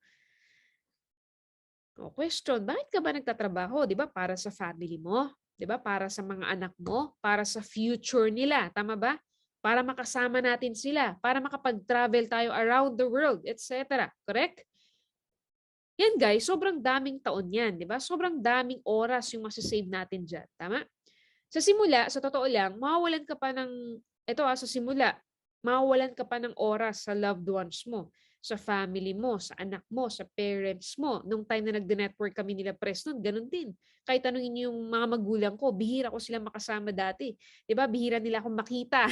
Question, bakit ka ba nagtatrabaho? Di ba? Para sa family mo? Di ba? Para sa mga anak mo? Para sa future nila? Tama ba? Para makasama natin sila. Para makapag-travel tayo around the world, etc. Correct? Yan guys, sobrang daming taon yan, di ba? Sobrang daming oras yung masasave natin dyan. Tama? Sa simula, sa totoo lang, mawawalan ka pa ng, sa simula, mawawalan ka pa ng oras sa loved ones mo, sa family mo, sa anak mo, sa parents mo. Nung time na nagde-network kami nila Preston, ganun din. Kahit tanungin yung mga magulang ko, bihira ko sila makasama dati. Di ba? Bihira nila akong makita.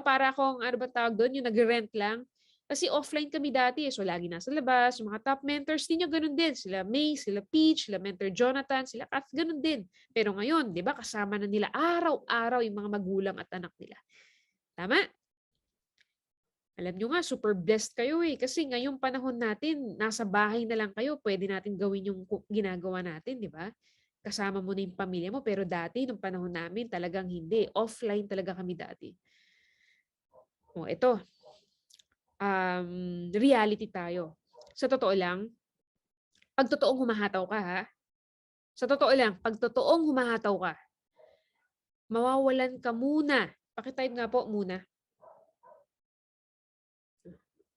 Para akong, ano ba tawag doon, yung nag-rent lang. Kasi offline kami dati, so lagi nasa labas, yung mga top mentors ninyo, ganun din. Sila May, sila Peach, sila Mentor Jonathan, sila Kath, ganun din. Pero ngayon, di ba, kasama na nila araw-araw yung mga magulang at anak nila. Tama? Alam nyo nga, super blessed kayo eh. Kasi ngayong panahon natin, nasa bahay na lang kayo, pwede natin gawin yung ginagawa natin, di ba? Kasama mo na yung pamilya mo. Pero dati, nung panahon namin, talagang hindi. Offline talaga kami dati. O, ito. Reality tayo. Sa totoo lang, pag totoong humahataw ka ha, sa totoo lang, pag totoong humahataw ka, mawawalan ka muna. Pakitype nga po muna.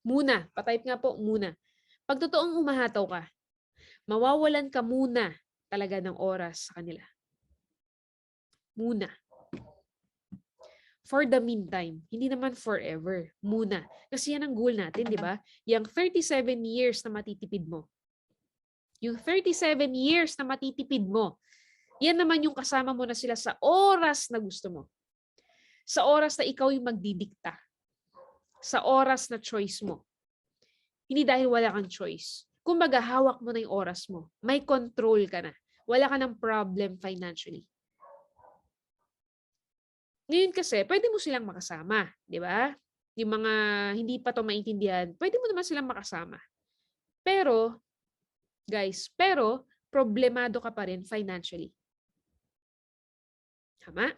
Muna. Patype nga po muna. Pag totoong humahataw ka, mawawalan ka muna talaga ng oras sa kanila. Muna. For the meantime, hindi naman forever. Muna. Kasi yan ang goal natin, di ba? Yung 37 years na matitipid mo. Yung 37 years na matitipid mo, yan naman yung kasama mo na sila sa oras na gusto mo. Sa oras na ikaw yung magdidikta. Sa oras na choice mo. Hindi dahil wala kang choice. Kumbaga, hawak mo na yung oras mo. May control ka na. Wala ka ng problem financially. Ngayon kasi, pwede mo silang makasama, di ba? Yung mga hindi pa to maintindihan, pwede mo naman silang makasama. Pero, guys, problemado ka pa rin financially. Tama?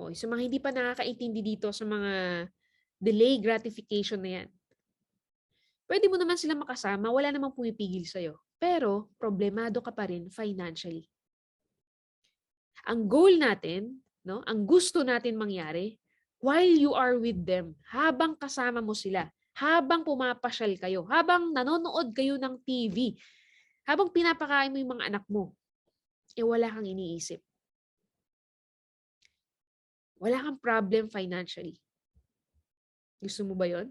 O, sa mga hindi pa nakakaintindi dito sa mga delay gratification na yan, pwede mo naman silang makasama, wala namang pumipigil sa'yo. Pero, problemado ka pa rin financially. Ang goal natin, no, ang gusto natin mangyari, while you are with them, habang kasama mo sila, habang pumapasyal kayo, habang nanonood kayo ng TV, habang pinapakain mo yung mga anak mo, wala kang iniisip. Wala kang problem financially. Gusto mo ba yun?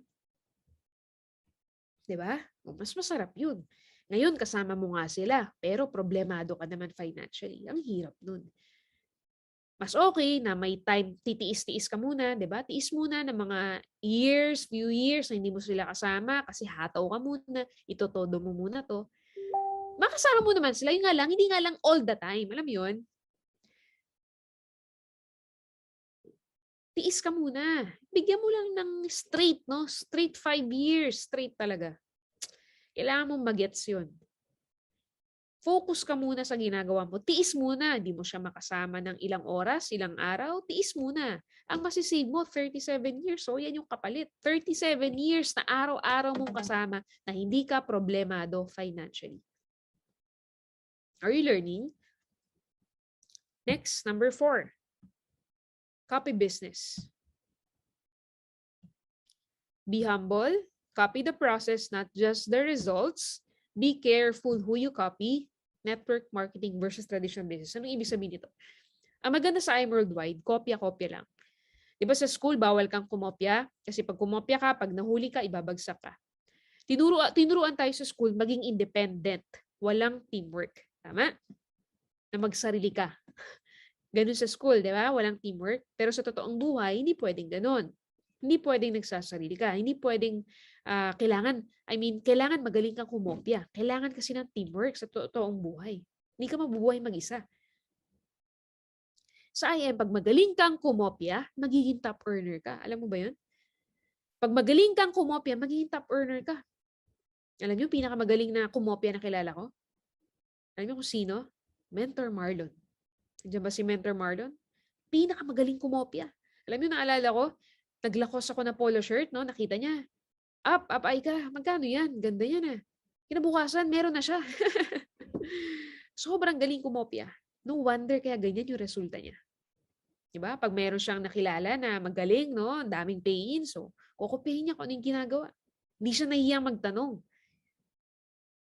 Diba? Mas masarap yun. Ngayon, kasama mo nga sila, pero problemado ka naman financially. Ang hirap nun. Mas okay na may time, titiis-tiis ka muna, di ba? Tiis muna ng mga few years na hindi mo sila kasama kasi hataw ka muna, itotodo mo muna to. Makasama mo naman sila, yun nga lang, hindi nga lang all the time. Alam mo yun? Tiis ka muna. Bigyan mo lang ng straight, no? Straight 5 years. Straight talaga. Kailangan mong magets yun. Focus ka muna sa ginagawa mo. Tiis muna. Di mo siya makasama ng ilang oras, ilang araw. Tiis muna. Ang masisave mo, 37 years. So, yan yung kapalit. 37 years na araw-araw mong kasama na hindi ka problemado financially. Are you learning? Next, number 4. Copy business. Be humble. Copy the process, not just the results. Be careful who you copy. Network marketing versus traditional business. Anong ibig sabihin nito? Ang maganda sa iWorldwide, kopya-kopya lang. Di ba sa school, bawal kang kumopya? Kasi pag kumopya ka, pag nahuli ka, ibabagsak ka. Tinuruan tayo sa school maging independent. Walang teamwork. Tama? Na magsarili ka. Ganun sa school, di ba? Walang teamwork. Pero sa totoong buhay, hindi pwedeng ganun. Hindi pwedeng nagsasarili ka. Hindi pwedeng kailangan magaling kang kumopya. Kailangan kasi ng teamwork sa totoong buhay. Hindi ka mabubuhay mag-isa. Sa IM, pag magaling kang kumopya, magiging top earner ka. Alam mo ba yun? Pag magaling kang kumopya, magiging top earner ka. Alam niyo, pinakamagaling na kumopya na kilala ko? Alam niyo kung sino? Mentor Marlon. Diyan ba si Mentor Marlon? Pinakamagaling kumopya. Alam niyo, naalala ko, naglakos ako na polo shirt, no? Nakita niya. Up ay ka. Magkano yan? Ganda yan ah. Kinabukasan, meron na siya. Sobrang galing kumopya. No wonder kaya ganyan yung resulta niya. Diba? Pag meron siyang nakilala na magaling, no? Ang daming pay-in. So, kukopihin niya kung ano yung ginagawa. Hindi siya nahihiyang magtanong.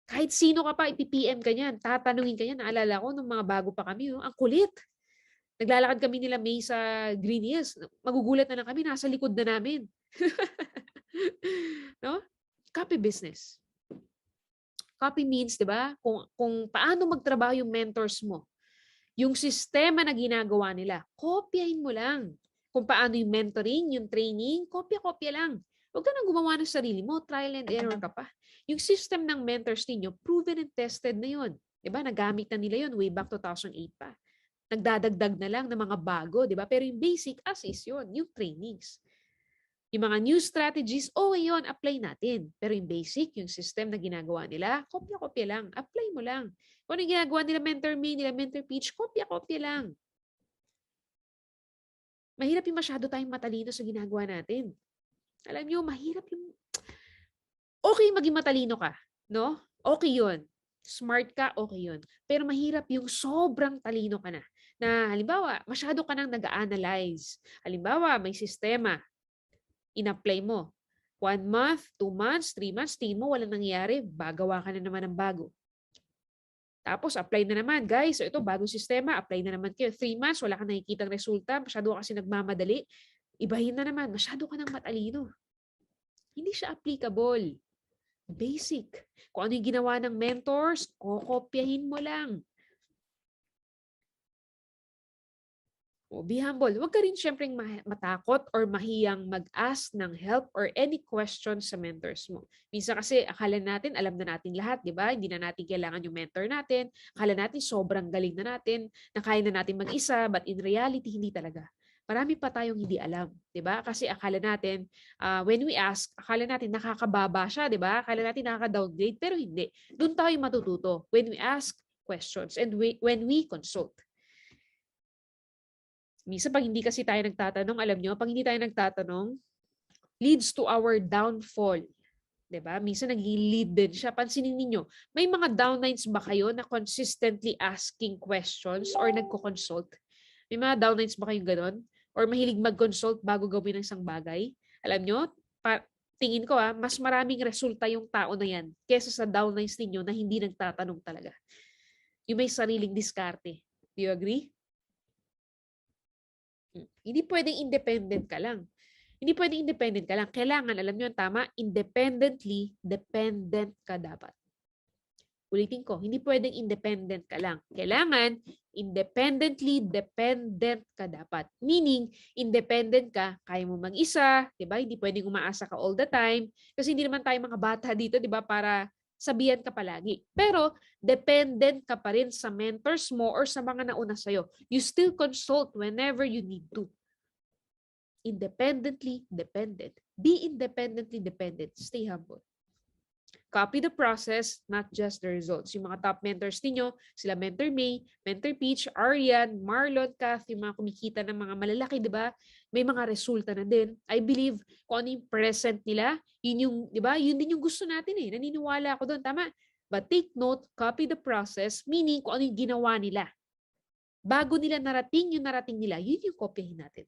Kahit sino ka pa, ipipm ka niyan. Tatanungin ka niyan. Naalala ko, nung mga bago pa kami, ang kulit. Naglalakad kami nila May sa Green Hills. Magugulat na lang kami. Nasa likod na namin. No? Copy business. Copy means, di ba? Kung paano magtrabaho yung mentors mo. Yung sistema na ginagawa nila, kopyahin mo lang. Kung paano yung mentoring, yung training, kopya-kopya lang. Huwag ka nang gumawa ng sarili mo, trial and error ka pa. Yung system ng mentors ninyo, proven and tested na yun. Diba? Nagamit na nila yun way back 2008 pa. Nagdadagdag na lang ng mga bago, di ba? Pero yung basic as is yun, yung trainings. Yung mga new strategies, yun, apply natin. Pero yung basic, yung system na ginagawa nila, kopya-kopya lang. Apply mo lang. Kung ano yung ginagawa nila Mentor Me, nila Mentor Peach, kopya-kopya lang. Mahirap yung masyado tayong matalino sa ginagawa natin. Alam nyo, mahirap yung... Okay maging matalino ka, no? Okay yun. Smart ka, okay yun. Pero mahirap yung sobrang talino ka na. Na halimbawa, masyado ka nang nag-analyze. Halimbawa, may sistema. In-apply mo. 1 month, 2 months, 3 months, tingin mo walang nangyayari, bagawa ka na naman ng bago. Tapos, apply na naman. Guys, so ito, bagong sistema, apply na naman kayo. 3 months, wala kang nakikitang resulta, masyado ka kasi nagmamadali. Ibahin na naman, masyado ka nang matalino. Hindi siya applicable. Basic. Kung ano yung ginawa ng mentors, kokopyahin mo lang. Be humble. Huwag ka rin syempreng matakot or mahiyang mag-ask ng help or any questions sa mentors mo. Minsan kasi akala natin, alam na natin lahat, di ba? Hindi na natin kailangan yung mentor natin. Akala natin sobrang galing na natin, na kaya na natin mag-isa, but in reality, hindi talaga. Marami pa tayong hindi alam, di ba? Kasi akala natin, when we ask, akala natin nakakababa siya, di ba? Akala natin nakaka-downgrade, pero hindi. Doon tayo matututo when we ask questions and when we consult. Minsan pag hindi kasi tayo nagtatanong, alam nyo, pag hindi tayo nagtatanong, leads to our downfall. Diba? Minsan nag-lead din siya. Pansinin niyo, may mga downlines ba kayo na consistently asking questions or nagko-consult? May mga downlines ba kayong ganon? Or mahilig mag-consult bago gawin ng isang bagay? Alam nyo, tingin ko mas maraming resulta yung tao na yan kesa sa downlines ninyo na hindi nagtatanong talaga. Yung may sariling diskarte. Do you agree? Hindi pwedeng independent ka lang. Hindi pwedeng independent ka lang. Kailangan, alam nyo ang tama, independently dependent ka dapat. Ulitin ko, hindi pwedeng independent ka lang. Kailangan, independently dependent ka dapat. Meaning, independent ka, kaya mo mag-isa, diba? Hindi pwedeng umaasa ka all the time. Kasi hindi naman tayo mga bata dito, diba? Para sabihan ka palagi. Pero, dependent ka pa rin sa mentors mo or sa mga nauna sa'yo. You still consult whenever you need to. Independently dependent. Be independently dependent. Stay humble. Copy the process, not just the results. Yung mga top mentors ninyo, sila Mentor May, Mentor Peach, Arian, Marlon, Kath, yung mga kumikita ng mga malalaki, di ba? May mga resulta na din. I believe kung ano yung present nila, yun yung, di ba? Yun din yung gusto natin eh. Naniniwala ako doon. Tama? But take note, copy the process, meaning kung ano yung ginawa nila. Bago nila narating yung narating nila, yun yung kopyahin natin.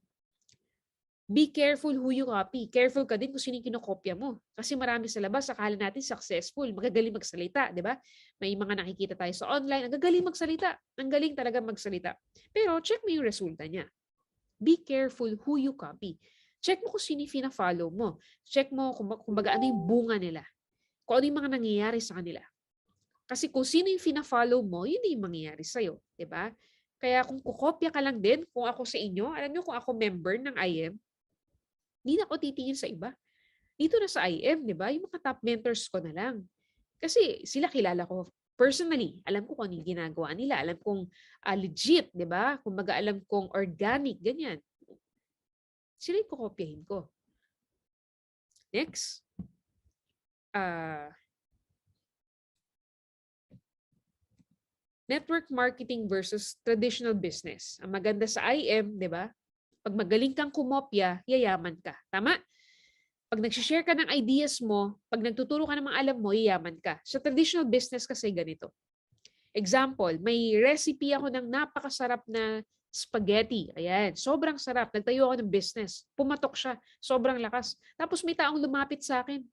Be careful who you copy. Careful ka din kung sino yung kinokopya mo. Kasi marami sa labas, akala natin successful, magagaling magsalita, di ba? May mga nakikita tayo sa online, ang gagaling magsalita. Ang galing talaga magsalita. Pero check mo yung resulta niya. Be careful who you copy. Check mo kung sino yung fina-follow mo. Check mo kung baga ano yung bunga nila. Kung ano yung mga nangyayari sa kanila. Kasi kung sino yung fina-follow mo, yun yung mangyayari sa'yo. Di ba? Kaya kung kukopya ka lang din, kung ako sa inyo, alam nyo kung ako member ng IM, hindi na ako titingin sa iba. Dito na sa IM, di ba? Yung mga top mentors ko na lang. Kasi sila kilala ko personally. Alam ko kung ano yung ginagawa nila. Alam kong legit, di ba? Kung alam kong organic, ganyan. Sila yung kukopyahin ko. Next. Network marketing versus traditional business. Ang maganda sa IM, di ba? Pag magaling kang kumopya, yayaman ka. Tama? Pag nag-share ka ng ideas mo, pag nagtuturo ka ng mga alam mo, yayaman ka. Sa traditional business kasi ganito. Example, may recipe ako ng napakasarap na spaghetti. Ayan, sobrang sarap. Nagtayo ako ng business. Pumatok siya. Sobrang lakas. Tapos may taong lumapit sa akin.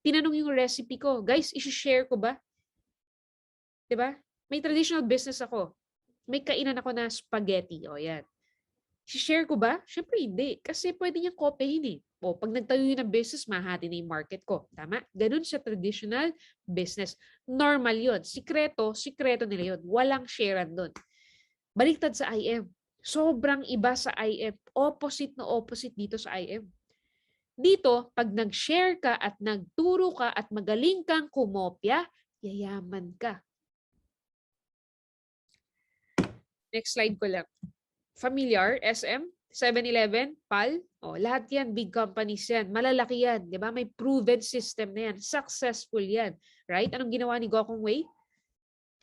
Tinanong yung recipe ko. Guys, isi-share ko ba? Diba? May traditional business ako. May kainan ako na spaghetti. O yan. Share ko ba? Siyempre hindi. Kasi pwede niyang kopyahin eh. O, pag nagtayo yun ng business, mahati na yung market ko. Tama? Ganun sa traditional business. Normal yun. Sikreto nila yun. Walang sharean doon. Baliktad sa IM. Sobrang iba sa IM. Opposite na opposite dito sa IM. Dito, pag nag-share ka at nagturo ka at magaling kang kumopya, yayaman ka. Next slide ko lang. Familiar, SM, 7-Eleven, PAL, lahat yan, big companies yan, malalaki yan, di ba? May proven system na yan, successful yan, right? Anong ginawa ni Gokong Wei?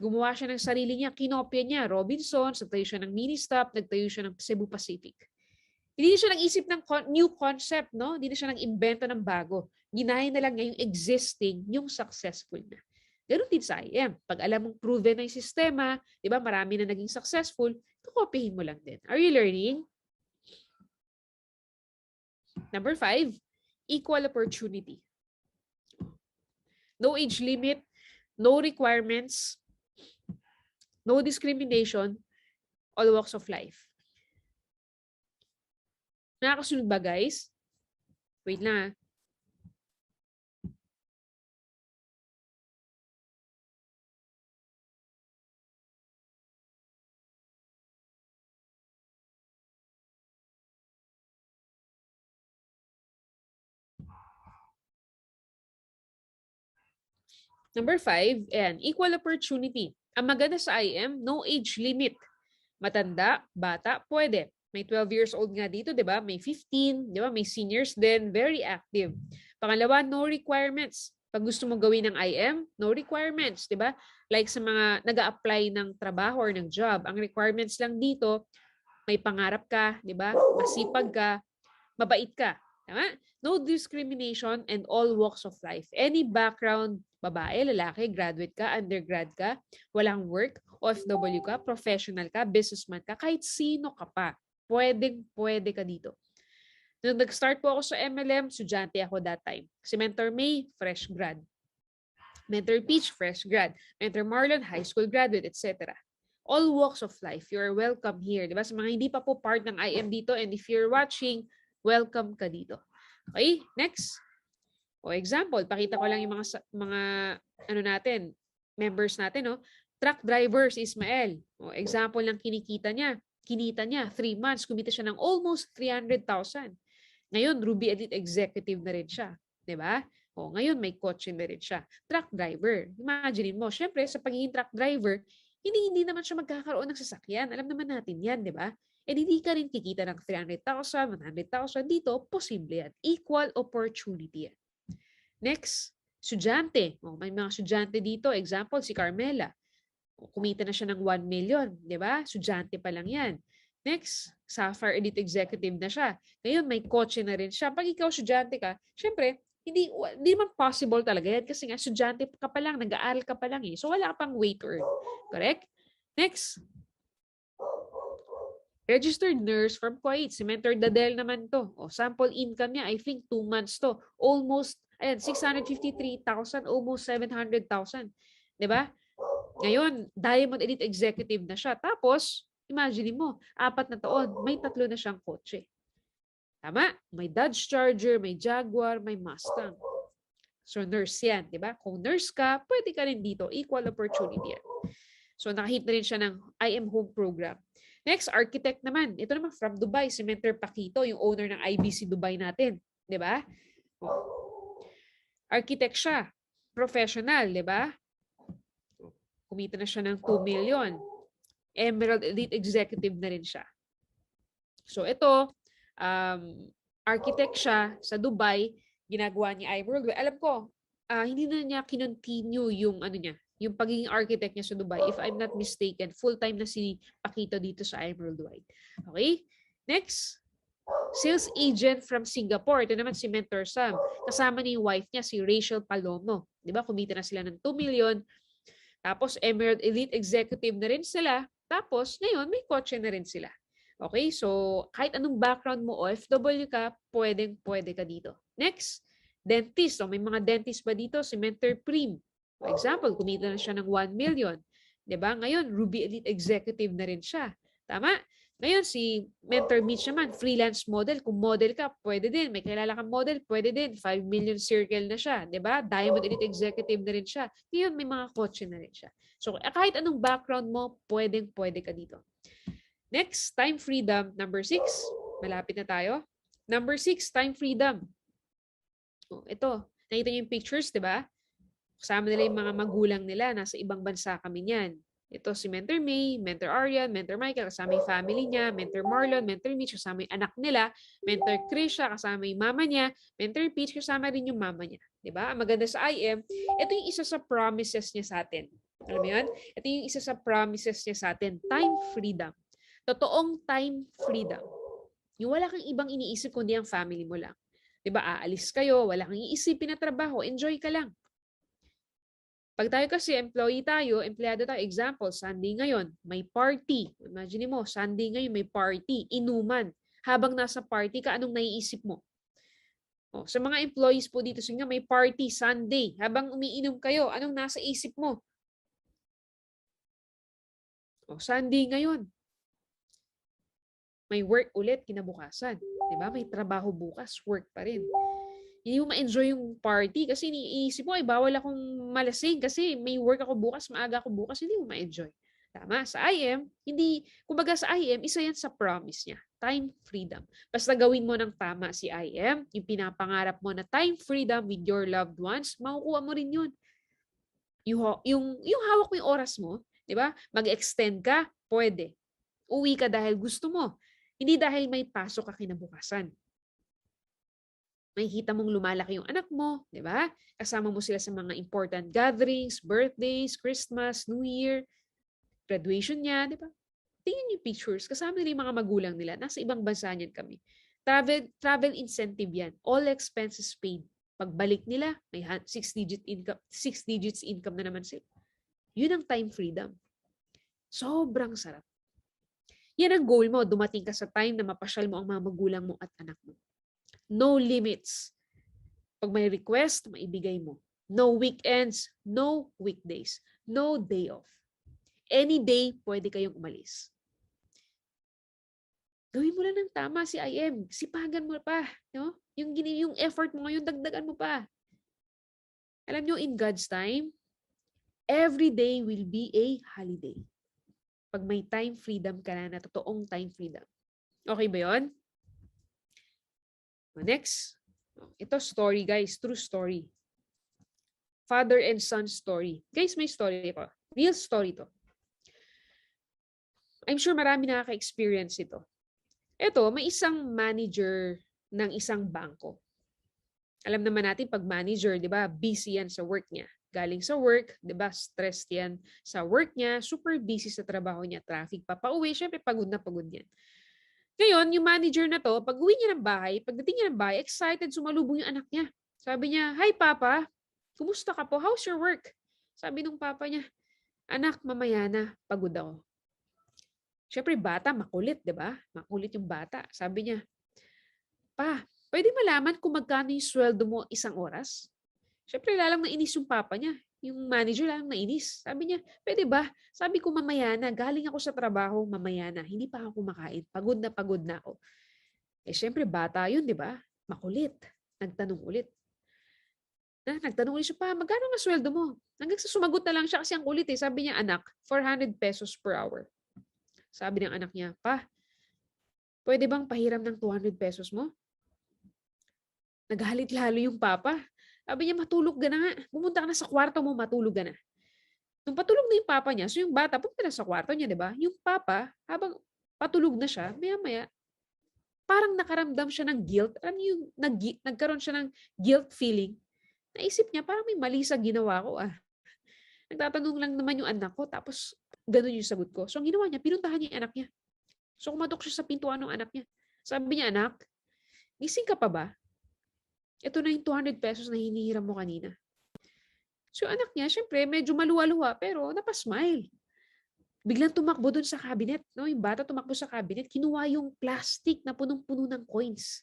Gumawa siya ng sarili niya, kinopya niya, Robinsons, nagtayo siya ng Ministop, nagtayo siya ng Cebu Pacific. Hindi siya nag-isip ng new concept, no? Hindi na siya nag-invento ng bago. Ginaya na lang niya yung existing, yung successful na. Ganun din sa IM. Pag alam mong proven na yung sistema, di ba, marami na naging successful, kukopihin mo lang din. Are you learning? Number 5, equal opportunity. No age limit, no requirements, no discrimination, all walks of life. Nakakasunod ba, guys? Wait lang. Number 5, equal opportunity. Ang maganda sa IM, no age limit. Matanda, bata, pwede. May 12 years old nga dito, di ba? May 15, di ba? May seniors din, very active. Pangalawa, no requirements. Pag gusto mong gawin ng IM, no requirements, di ba? Like sa mga nag-a-apply ng trabaho or ng job, ang requirements lang dito, may pangarap ka, di ba? Masipag ka, mabait ka. Tama? No discrimination and all walks of life. Any background, babae, lalaki, graduate ka, undergrad ka, walang work, OFW ka, professional ka, businessman ka, kahit sino ka pa. Pwede ka dito. Nung nag-start po ako sa MLM, estudyante ako that time. Si Mentor May, fresh grad. Mentor Peach, fresh grad. Mentor Marlon, high school graduate, etc. All walks of life, you're welcome here. Diba? Sa mga hindi pa po part ng IM dito, and if you're watching, welcome ka dito. Okay, next. Example, pakita ko lang yung mga natin, members natin, no? Truck driver si Ismael. Example lang kinita niya, 3 months, kumita siya ng almost 300,000. Ngayon, Ruby Elite Executive na rin siya. 'Di ba? Ngayon may kotse na rin siya. Truck driver. Imagine mo, syempre sa pagiging truck driver, hindi naman siya magkakaroon ng sasakyan. Alam naman natin 'yan, 'di ba? Hindi ka rin kikita ng 300,000, 100,000 dito, posible yan. Equal opportunity yan. Next, estudyante. May mga estudyante dito. Example, si Carmela. Kumita na siya ng 1 million. Di ba? Estudyante pa lang yan. Next, Sapphire Elite Executive na siya. Ngayon, may kotse na rin siya. Pag ikaw estudyante ka, syempre, hindi naman possible talaga yan kasi nga estudyante ka pa lang, nag-aaral ka pa lang eh. So, wala ka pang way to earn. Correct? Next, registered nurse from Kuwait. Si Mentor Dadel naman to. Sample income niya, I think 2 months to. Almost, 653,000, almost 700,000. Diba? Ngayon, Diamond Elite Executive na siya. Tapos, imagine mo, 4 na taon, may 3 na siyang kotse. Tama? May Dodge Charger, may Jaguar, may Mustang. So, nurse yan. Diba? Kung nurse ka, pwede ka rin dito. Equal opportunity yan. So, nakahit na rin siya ng IM Home Program. Next, architect naman. Ito naman from Dubai, si Mentor Paquito, yung owner ng IBC Dubai natin. 'Di ba? Architect siya. Professional, 'di ba? Kumita na siya ng 2 million. Emerald Elite Executive na rin siya. So ito, architect siya sa Dubai, ginagawa niya Emerald. Alam ko, hindi na niya kinontinue yung yung pagiging architect niya sa Dubai. If I'm not mistaken, full-time na si Paquito dito sa Emerald White. Okay? Next, sales agent from Singapore. Ito naman si Mentor Sam. Kasama ni yung wife niya, si Rachel Palomo. Di ba? Kumita na sila ng 2 million. Tapos, Emerald Elite Executive na rin sila. Tapos, ngayon, may kotse na rin sila. Okay? So, kahit anong background mo, OFW ka, pwede ka dito. Next, dentist. May mga dentist ba dito? Si Mentor Prim. For example, kumita na siya ng 1 million. 'Di ba? Ngayon, Ruby Elite Executive na rin siya. Tama? Ngayon, si Mentor Mitch naman, freelance model. Kung model ka, pwede din. May kilala kang model, pwede din. 5 million circle na siya. 'Di ba? Diamond Elite Executive na rin siya. Ngayon, may mga kotse na rin siya. So, kahit anong background mo, pwede ka dito. Next, time freedom. Number 6. Malapit na tayo. Number 6, time freedom. Oh, ito, nakita niyo yung pictures, 'di ba? Kasama nila yung mga magulang nila, nasa ibang bansa kami niyan. Ito si Mentor May, Mentor Arian, Mentor Michael, kasama yung family niya, Mentor Marlon, Mentor Mitch, kasama yung anak nila, Mentor Krisha, kasama yung mama niya, Mentor Peach, kasama rin yung mama niya. 'Di ba? Ang maganda sa IM, ito yung isa sa promises niya sa atin. Alam mo yun? Ito yung isa sa promises niya sa atin, time freedom. Totoong time freedom. Yung wala kang ibang iniisip kundi ang family mo lang. 'Di ba? Aalis kayo, wala kang iisipin na trabaho, enjoy ka lang. Pag tayo kasi employee tayo, empleyado tayo, example, Sunday ngayon, may party. Imagine mo, Sunday ngayon may party, inuman. Habang nasa party ka, anong naiisip mo? Oh, sa mga employees po dito sa inyo, may party Sunday. Habang umiinom kayo, anong nasa isip mo? Oh, Sunday ngayon, may work ulit kinabukasan. 'Di ba? May trabaho bukas, work pa rin. Hindi mo ma-enjoy yung party kasi iniisip mo, ay bawal akong malasing kasi may work ako bukas, maaga ako bukas, hindi mo ma-enjoy. Tama, sa IM, hindi, kumbaga sa IM, isa yan sa promise niya, time freedom. Basta gawin mo ng tama si IM, yung pinapangarap mo na time freedom with your loved ones, makukuha mo rin yun. Yung hawak mo yung oras mo, di ba? Mag-extend ka, pwede. Uwi ka dahil gusto mo. Hindi dahil may pasok ka kinabukasan. Makikita mong lumalaki yung anak mo, di ba? Kasama mo sila sa mga important gatherings, birthdays, Christmas, New Year, graduation niya, di ba? Tingnan yung pictures, kasama nila yung mga magulang nila. Nasa ibang bansa niyan kami. Travel incentive yan. All expenses paid. Pagbalik nila, may 6 digits income na naman sila. Yun ang time freedom. Sobrang sarap. Yan ang goal mo, dumating ka sa time na mapasyal mo ang mga magulang mo at anak mo. No limits. Pag may request, maibigay mo. No weekends, no weekdays, no day off. Any day, pwede kayong umalis. Gawin mo lang ng tama si IM. Sipagan mo pa. No? Yung effort mo ngayon, dagdagan mo pa. Alam nyo, in God's time, every day will be a holiday. Pag may time freedom ka na totoong time freedom. Okay ba yun? Next. Ito story guys, true story. Father and son story. Guys, may story ito. Real story to. I'm sure marami nakaka-experience ito. Ito, may isang manager ng isang bangko. Alam naman natin pag manager, 'di ba? Busy yan sa work niya. Galing sa work, 'di ba? Stressed yan sa work niya, super busy sa trabaho niya, traffic pa pauwi, syempre pagod na pagod yan. Ngayon, yung manager na to, pag uwi niya ng bahay, pagdating niya ng bahay, excited, sumalubong yung anak niya. Sabi niya, "Hi Papa, kumusta ka po? How's your work?" Sabi nung papa niya, "Anak, mamaya na, pagod ako." Siyempre bata, makulit, 'di ba? Makulit yung bata. Sabi niya, "Pa, pwede malaman kung magkano yung sweldo mo isang oras?" Siyempre lalang nainis yung papa niya. Yung manager lalang nainis. Sabi niya, "Pwede ba? Sabi ko mamaya na, galing ako sa trabaho, mamaya na. Hindi pa ako kumakain. Pagod na ako." Eh siyempre bata yun, 'di ba? Makulit. Nagtanong ulit. Nagtanong ulit siya, "Pa, magkano nga sweldo mo?" Hanggang sa sumagot na lang siya kasi ang kulit eh. Sabi niya, "Anak, 400 pesos per hour." Sabi ng anak niya, "Pa, pwede bang pahiram ng 200 pesos mo?" Nagalit lalo yung papa. Sabi niya, "Matulog ka na nga. Pumunta ka na sa kwarto mo, matulog ka na." Nung patulog na yung papa niya, so yung bata, pumunta na sa kwarto niya, di ba? Yung papa, habang patulog na siya, maya-maya, parang nakaramdam siya ng guilt. Alam niyo yung nagkaroon siya ng guilt feeling. Naisip niya, parang may mali sa ginawa ko ah. Nagtatanong lang naman yung anak ko, tapos ganun yung sagot ko. So ang ginawa niya, pinuntahan niya yung anak niya. So kumatok siya sa pintuan ng anak niya. Sabi niya, "Anak, gising ka pa ba? Ito na yung 200 pesos na hinihiram mo kanina." So yung anak niya, syempre, medyo maluwa-luwa, pero napasmile. Biglang tumakbo dun sa cabinet. No? Yung bata tumakbo sa cabinet, kinuha yung plastic na punong-puno ng coins.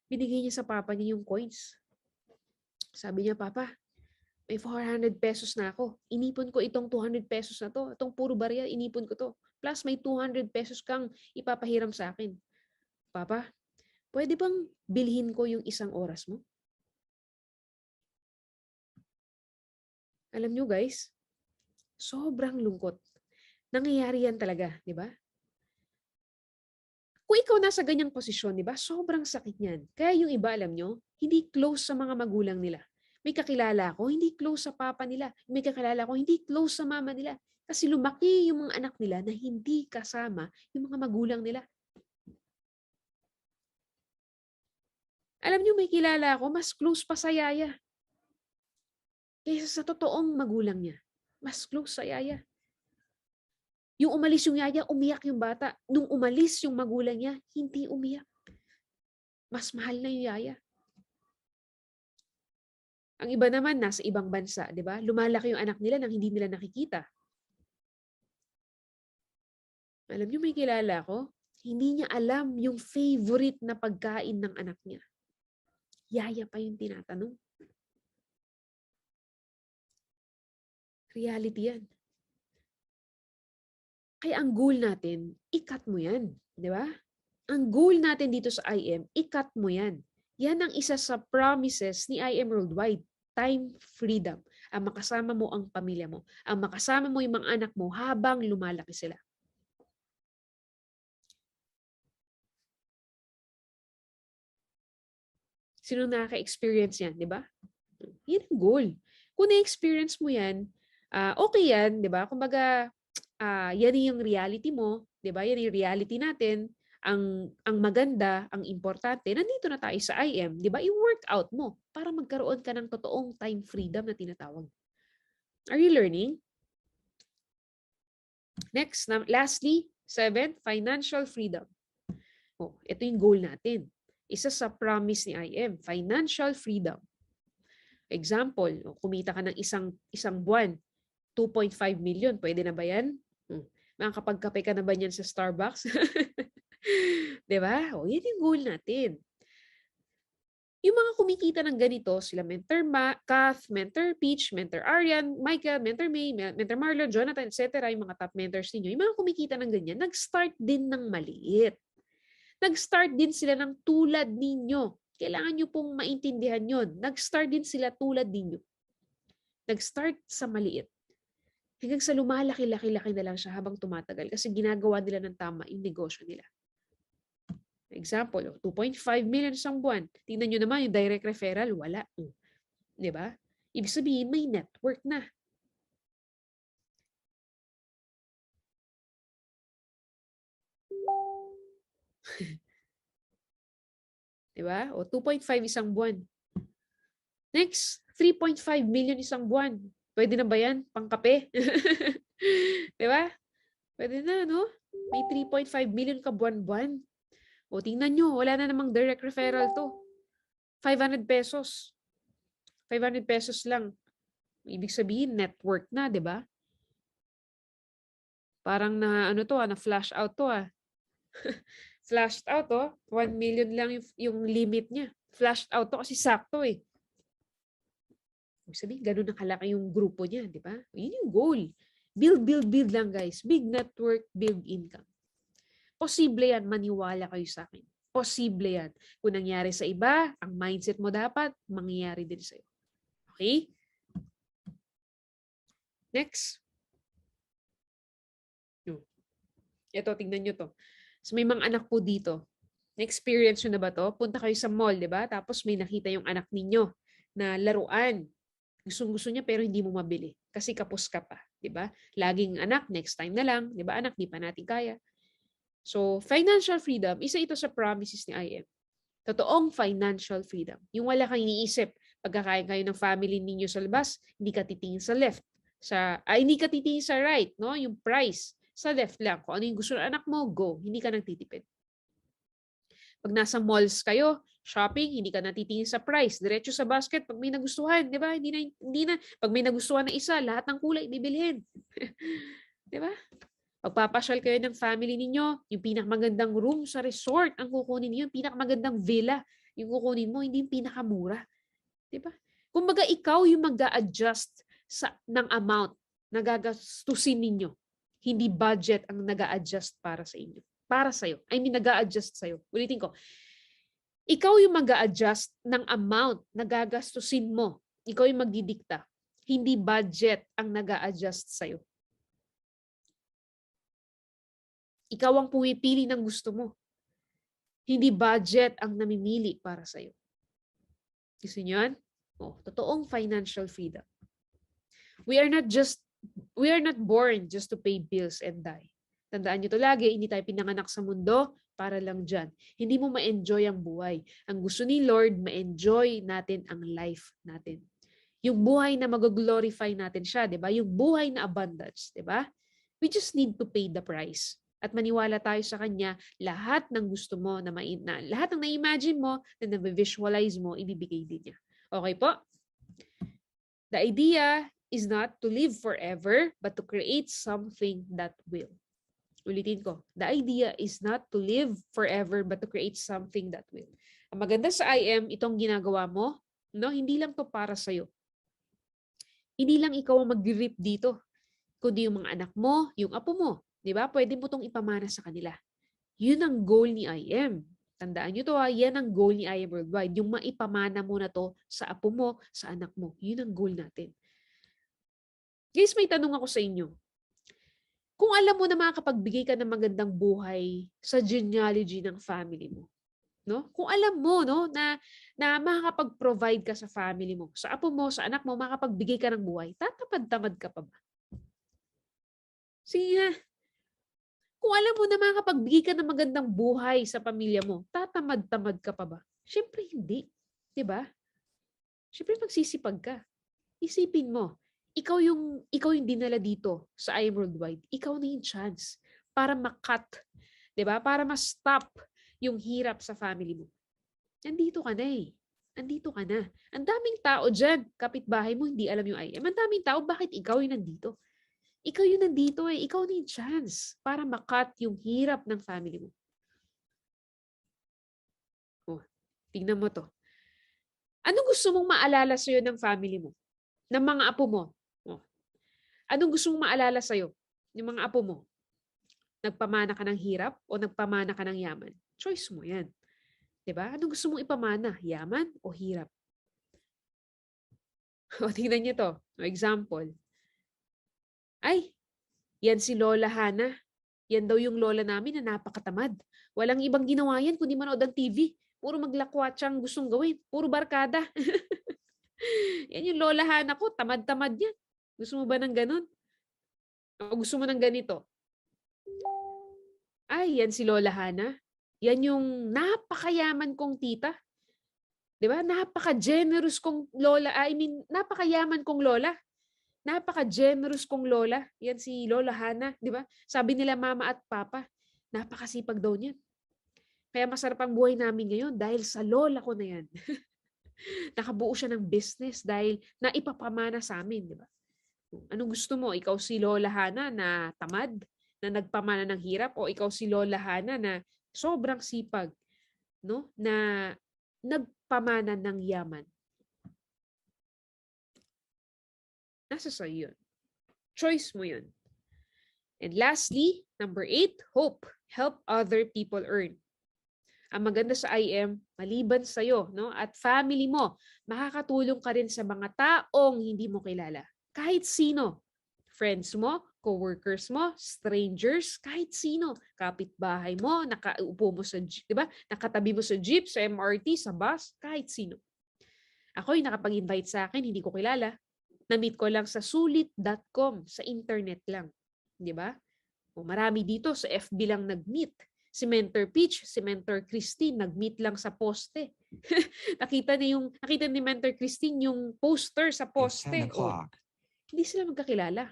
Binigay niya sa papa niya yung coins. Sabi niya, "Papa, may 400 pesos na ako. Inipon ko itong 200 pesos na to. Itong puro barya, inipon ko to. Plus may 200 pesos kang ipapahiram sa akin. Papa, pwede bang bilhin ko yung isang oras mo?" Alam nyo guys, sobrang lungkot. Nangyayari yan talaga, di ba? Kung ikaw nasa ganyang posisyon, di ba? Sobrang sakit niyan. Kaya yung iba, alam nyo, hindi close sa mga magulang nila. May kakilala ko, hindi close sa papa nila. May kakilala ko, hindi close sa mama nila. Kasi lumaki yung mga anak nila na hindi kasama yung mga magulang nila. Alam nyo, may kilala ako, mas close pa sa yaya kaysa sa totoong magulang niya. Mas close sa yaya. Yung umalis yung yaya, umiyak yung bata. Nung umalis yung magulang niya, hindi umiyak. Mas mahal na yung yaya. Ang iba naman, nasa ibang bansa, di ba? Lumalaki yung anak nila nang hindi nila nakikita. Alam niyo, may kilala ko, hindi niya alam yung favorite na pagkain ng anak niya. Yaya pa yung tinatanong. Reality yan. Kaya ang goal natin, i-cut mo yan. Di ba? Ang goal natin dito sa IM, i-cut mo yan. Yan ang isa sa promises ni IM Worldwide. Time freedom. Ang makasama mo ang pamilya mo. Ang makasama mo yung mga anak mo habang lumalaki sila. Sino nakaka-experience yan, di ba? Yan ang goal. Kung na-experience mo yan, okay yan, di ba? Kumbaga, yan yung reality mo, di ba? Yan yung reality natin. Ang maganda, ang importante, nandito na tayo sa IM, di ba? I-work out mo para magkaroon ka ng totoong time freedom na tinatawag. Are you learning? Next, lastly, 7, financial freedom. Ito yung goal natin. Isa sa promise ni IM, financial freedom. Example, kumita ka ng isang buwan, 2.5 million, pwede na ba yan? Makakapagkape ka na ba yan sa Starbucks? Diba? Yan yung goal natin. Yung mga kumikita ng ganito, sila Mentor Kath, Mentor Peach, Mentor Arian, Michael, Mentor May, Mentor Marlon, Jonathan, etc. Yung mga top mentors ninyo, yung mga kumikita ng ganyan, nag-start din ng maliit. Nag-start din sila ng tulad ninyo. Kailangan nyo pong maintindihan yon. Nag-start din sila tulad ninyo. Nag-start sa maliit. Hanggang sa lumalaki-laki-laki na lang siya habang tumatagal kasi ginagawa nila ng tama yung negosyo nila. Example, 2.5 million isang buwan. Tingnan nyo naman yung direct referral, wala. Di ba? Ibig sabihin, may network na. Di ba? O 2.5 isang buwan. Next, 3.5 million isang buwan. Pwede na ba yan? Pangkape? Di ba? Pwede na, no? May 3.5 million ka buwan-buwan. O tingnan nyo, wala na namang direct referral to. 500 pesos. 500 pesos lang. Ibig sabihin, network na, di ba? Parang na, na flash out to Flashed out 1 million lang yung limit niya. Flashed out to kasi sakto eh. Ibig sabihin, ganun na kalaki yung grupo niya, di ba? Yun yung goal. Build lang guys. Big network, build income. Posible yan, maniwala kayo sa akin. Posible yan. Kung nangyari sa iba, ang mindset mo dapat, mangyayari din sa'yo. Okay? Next. Ito, tingnan nyo to. So may mga anak po dito. Na-experience nyo na ba to? Punta kayo sa mall, di ba? Tapos may nakita yung anak ninyo na laruan. Gustong-gusto niya pero hindi mo mabili. Kasi kapos ka pa, di ba? Laging anak, next time na lang. Di ba anak, di pa natin kaya. So, financial freedom, isa ito sa promises ni IM. Totoong financial freedom. Yung wala kang iniisip, pagkakain kayo ng family ninyo sa labas, hindi ka titingin sa left. Hindi ka titingin sa right, no? Yung price. Sa left lang. Kung ano yung gusto ng anak mo, go. Hindi ka nang titipid. Pag nasa malls kayo, shopping, hindi ka natitingin sa price. Diretso sa basket, pag may nagustuhan, di ba? Hindi na. Pag may nagustuhan na isa, lahat ng kulay, bibilhin. Di ba? Pagpapasyal kayo ng family ninyo, yung pinakamagandang room sa resort ang kukunin niyo, yung pinakamagandang villa yung kukunin mo, hindi yung pinakamura. Diba? Kumbaga ikaw yung mag-a-adjust ng amount na gagastusin ninyo. Hindi budget ang nag-a-adjust para sa inyo. Para sa'yo. I mean, nag-a-adjust sa'yo. Ulitin ko. Ikaw yung mag-a-adjust ng amount na gagastusin mo. Ikaw yung magdidikta. Hindi budget ang nag-a-adjust sa'yo. Ikaw ang pumipili ng gusto mo. Hindi budget ang namimili para sa'yo. Gusto niyo yan? Totoong financial freedom. We are not born just to pay bills and die. Tandaan niyo to lagi, hindi tayo pinanganak sa mundo para lang dyan. Hindi mo ma-enjoy ang buhay. Ang gusto ni Lord, ma-enjoy natin ang life natin. Yung buhay na mag-glorify natin siya, di ba? Yung buhay na abundance, di ba? We just need to pay the price. At maniwala tayo sa Kanya, lahat ng gusto mo, lahat ng na-imagine mo, na na-visualize mo, ibibigay din niya. Okay po? The idea is not to live forever, but to create something that will. Ulitin ko, the idea is not to live forever, but to create something that will. Ang maganda sa IM, itong ginagawa mo, no, hindi lang to para sa'yo. Hindi lang ikaw ang mag-rip dito, kundi yung mga anak mo, yung apo mo. Di ba? Pwede mo itong ipamana sa kanila. Yun ang goal ni IM. Tandaan nyo to, yan ang goal ni IM Worldwide. Yung maipamana mo na to sa apo mo, sa anak mo. Yun ang goal natin. Guys, may tanong ako sa inyo. Kung alam mo na makakapagbigay ka ng magandang buhay sa genealogy ng family mo, no? Kung alam mo, no, na makakapag-provide ka sa family mo, sa apo mo, sa anak mo, makakapagbigay ka ng buhay, tatamad-tamad ka pa ba? Sige nga. Kung alam mo na makakapagbigay ka ng magandang buhay sa pamilya mo, tatamad-tamad ka pa ba? Siyempre hindi. 'Di ba? Siyempre magsisipag ka. Isipin mo, ikaw yung dinala dito sa IM Worldwide. Ikaw na yung chance para makat, 'di ba? Para ma-stop yung hirap sa family mo. Nandito ka na eh. Andito ka na. Ang daming tao dyan, kapitbahay mo, hindi alam yung IM. Ang daming tao, bakit ikaw yung nandito? Ikaw yung nandito eh. Ikaw na yung chance para makat yung hirap ng family mo. Tingnan mo to. Anong gusto mong maalala sa'yo ng family mo? Ng mga apo mo? Anong gusto mong maalala sa'yo ng mga apo mo? Nagpamana ka ng hirap o nagpamana ka ng yaman? Choice mo yan. Diba? Anong gusto mong ipamana? Yaman o hirap? O tingnan niyo to. Example. Ay, yan si Lola Hana. Yan daw yung lola namin na napakatamad. Walang ibang ginawa yan kundi manood ng TV. Puro maglakwat siyang gustong gawin. Puro barkada. Yan yung Lola Hana ko. Tamad-tamad yan. Gusto mo ba ng ganun? O gusto mo ng ganito? Ay, yan si Lola Hana. Yan yung napakayaman kong tita. 'Di ba? Napaka-generous kong lola. Napakayaman kong lola. Napaka-generous kong lola. Yan si Lola Hana, 'di ba? Sabi nila mama at papa, napakasipag daw niyan. Kaya masarap ang buhay namin ngayon dahil sa lola ko na yan. Nakabuo siya ng business dahil naipapamana sa amin, 'di ba? Anong gusto mo? Ikaw si Lola Hana na tamad, na nagpamana ng hirap, o ikaw si Lola Hana na sobrang sipag, no? Na nagpamana ng yaman. Nasa sa'yo yun. Choice mo yun. And lastly, number 8, hope. Help other people earn. Ang maganda sa IM, maliban sa'yo, no? At family mo, makakatulong ka rin sa mga taong hindi mo kilala. Kahit sino. Friends mo, co-workers mo, strangers, kahit sino. Kapitbahay mo, nakaupo mo sa jeep, di ba? Nakatabi mo sa jeep, sa MRT, sa bus, kahit sino. Ako'y nakapag-invite sa akin, hindi ko kilala. Na-meet ko lang sa sulit.com, sa internet lang. Di ba? Marami dito sa FB lang nag-meet. Si Mentor Peach, si Mentor Christine, nag-meet lang sa poste. nakita ni Mentor Christine yung poster sa poste. Hindi sila magkakilala.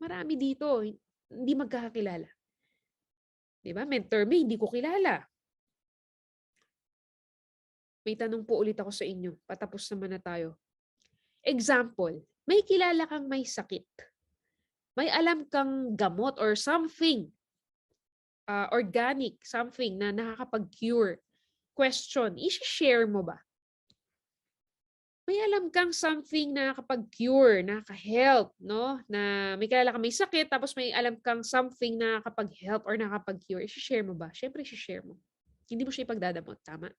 Marami dito, hindi magkakakilala. Diba? Mentor May, hindi ko kilala. May tanong po ulit ako sa inyo. Patapos naman na tayo. Example, may kilala kang may sakit. May alam kang gamot or something, organic, something na nakakapag-cure. Question, i-share mo ba? May alam kang something na nakakapag-cure, nakaka-help, no? Na may kilala kang may sakit, tapos may alam kang something na nakakapag-help or nakakapag-cure. I-share mo ba? Siyempre, i-share mo. Hindi mo siya ipagdadamot, tama?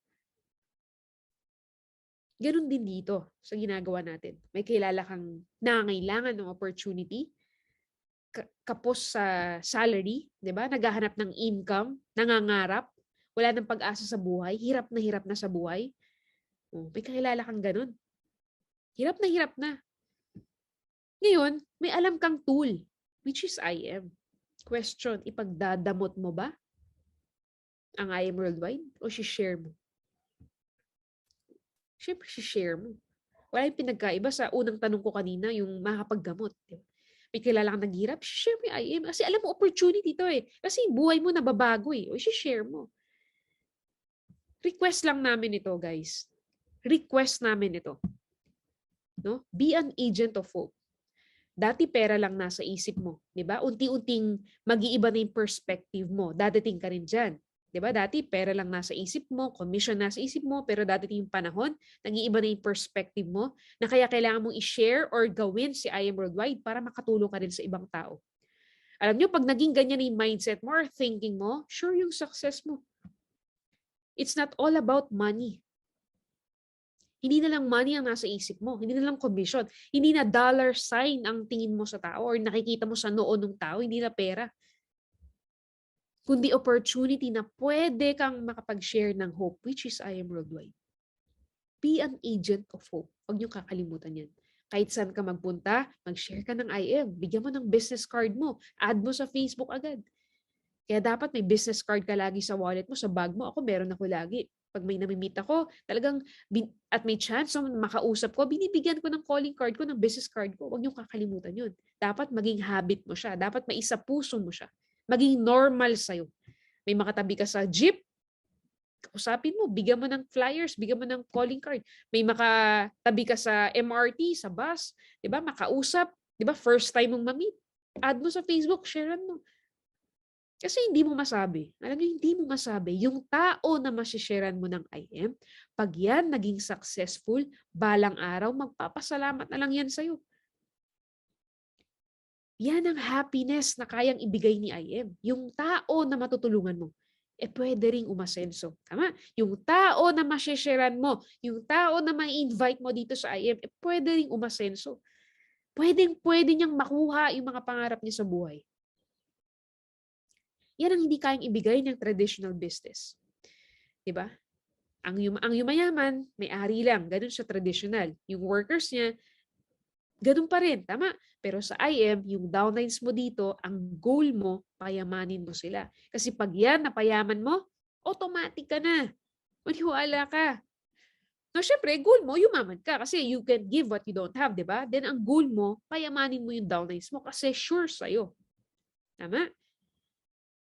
Ganon din dito sa ginagawa natin. May kilala kang nangangailangan ng opportunity, kapos sa salary, 'di ba? Naghahanap ng income, nangangarap, wala nang pag-asa sa buhay, hirap na sa buhay. May kakilala kang ganun. Hirap na. Ngayon, may alam kang tool, which is IM. Question, ipagdadamot mo ba ang IM Worldwide o share mo? Siyempre, share mo. Wala yung pinagkaiba sa unang tanong ko kanina, yung makakapaggamot. May kilala kang naghirap, share mo yung IM. Kasi alam mo, opportunity to eh. Kasi buhay mo nababago eh. O share mo. Request lang namin ito, guys. Request namin ito. No? Be an agent of hope. Dati pera lang nasa isip mo, 'di ba? Unti-unting mag-iiba na 'yung perspective mo. Dadating ka rin diyan. 'Di ba? Dati pera lang nasa isip mo, commission nasa isip mo, pero dadating 'yung panahon, nag-iiba na 'yung perspective mo na kaya kailangan mong i-share or gawin si IM Worldwide para makatulong ka rin sa ibang tao. Alam nyo, pag naging ganyan yung mindset mo or thinking mo, sure yung success mo. It's not all about money. Hindi na lang money ang nasa isip mo. Hindi na lang commission. Hindi na dollar sign ang tingin mo sa tao or nakikita mo sa noo ng tao. Hindi na pera. Kundi opportunity na pwede kang makapag-share ng hope, which is I Am Worldwide. Be an agent of hope. Huwag niyo kakalimutan yan. Kahit saan ka magpunta, mag-share ka ng IM. Bigyan mo ng business card mo. Add mo sa Facebook agad. Kaya dapat may business card ka lagi sa wallet mo, sa bag mo. Ako meron ako lagi. Pag may namimit ako, talagang at may chance na makausap ko, binibigyan ko ng calling card ko, ng business card ko. Huwag niyong kakalimutan yun. Dapat maging habit mo siya. Dapat maisapuso mo siya. Maging normal sa'yo. May makatabi ka sa jeep, kausapin mo, bigyan mo ng flyers, bigyan mo ng calling card. May makatabi ka sa MRT, sa bus, 'di ba? Makausap, 'di ba? First time mong ma-meet. Add mo sa Facebook, sharean mo. Kasi hindi mo masabi. Alam niyo, hindi mo masabi. Yung tao na masisharean mo ng IM, pag yan naging successful, balang araw, magpapasalamat na lang yan sa'yo. Yan ang happiness na kayang ibigay ni IM. Yung tao na matutulungan mo, pwede ring umasenso. Tama? Yung tao na masisharean mo, yung tao na ma-invite mo dito sa IM, pwede ring umasenso. Pwede niyang makuha yung mga pangarap niya sa buhay. Yan ang hindi kayang ibigay ng traditional business. 'Di ba? Ang yumayaman, may-ari lang, ganun sa traditional. Yung workers niya, ganun pa rin, tama? Pero sa IM, yung downlines mo dito, ang goal mo, payamanin mo sila. Kasi pag yan napayaman mo, automatic ka na. Maniwala ka. No, syempre, goal mo, yumaman ka kasi you can give what you don't have, 'di ba? Then ang goal mo, payamanin mo yung downlines mo kasi sure sa'yo. Tama?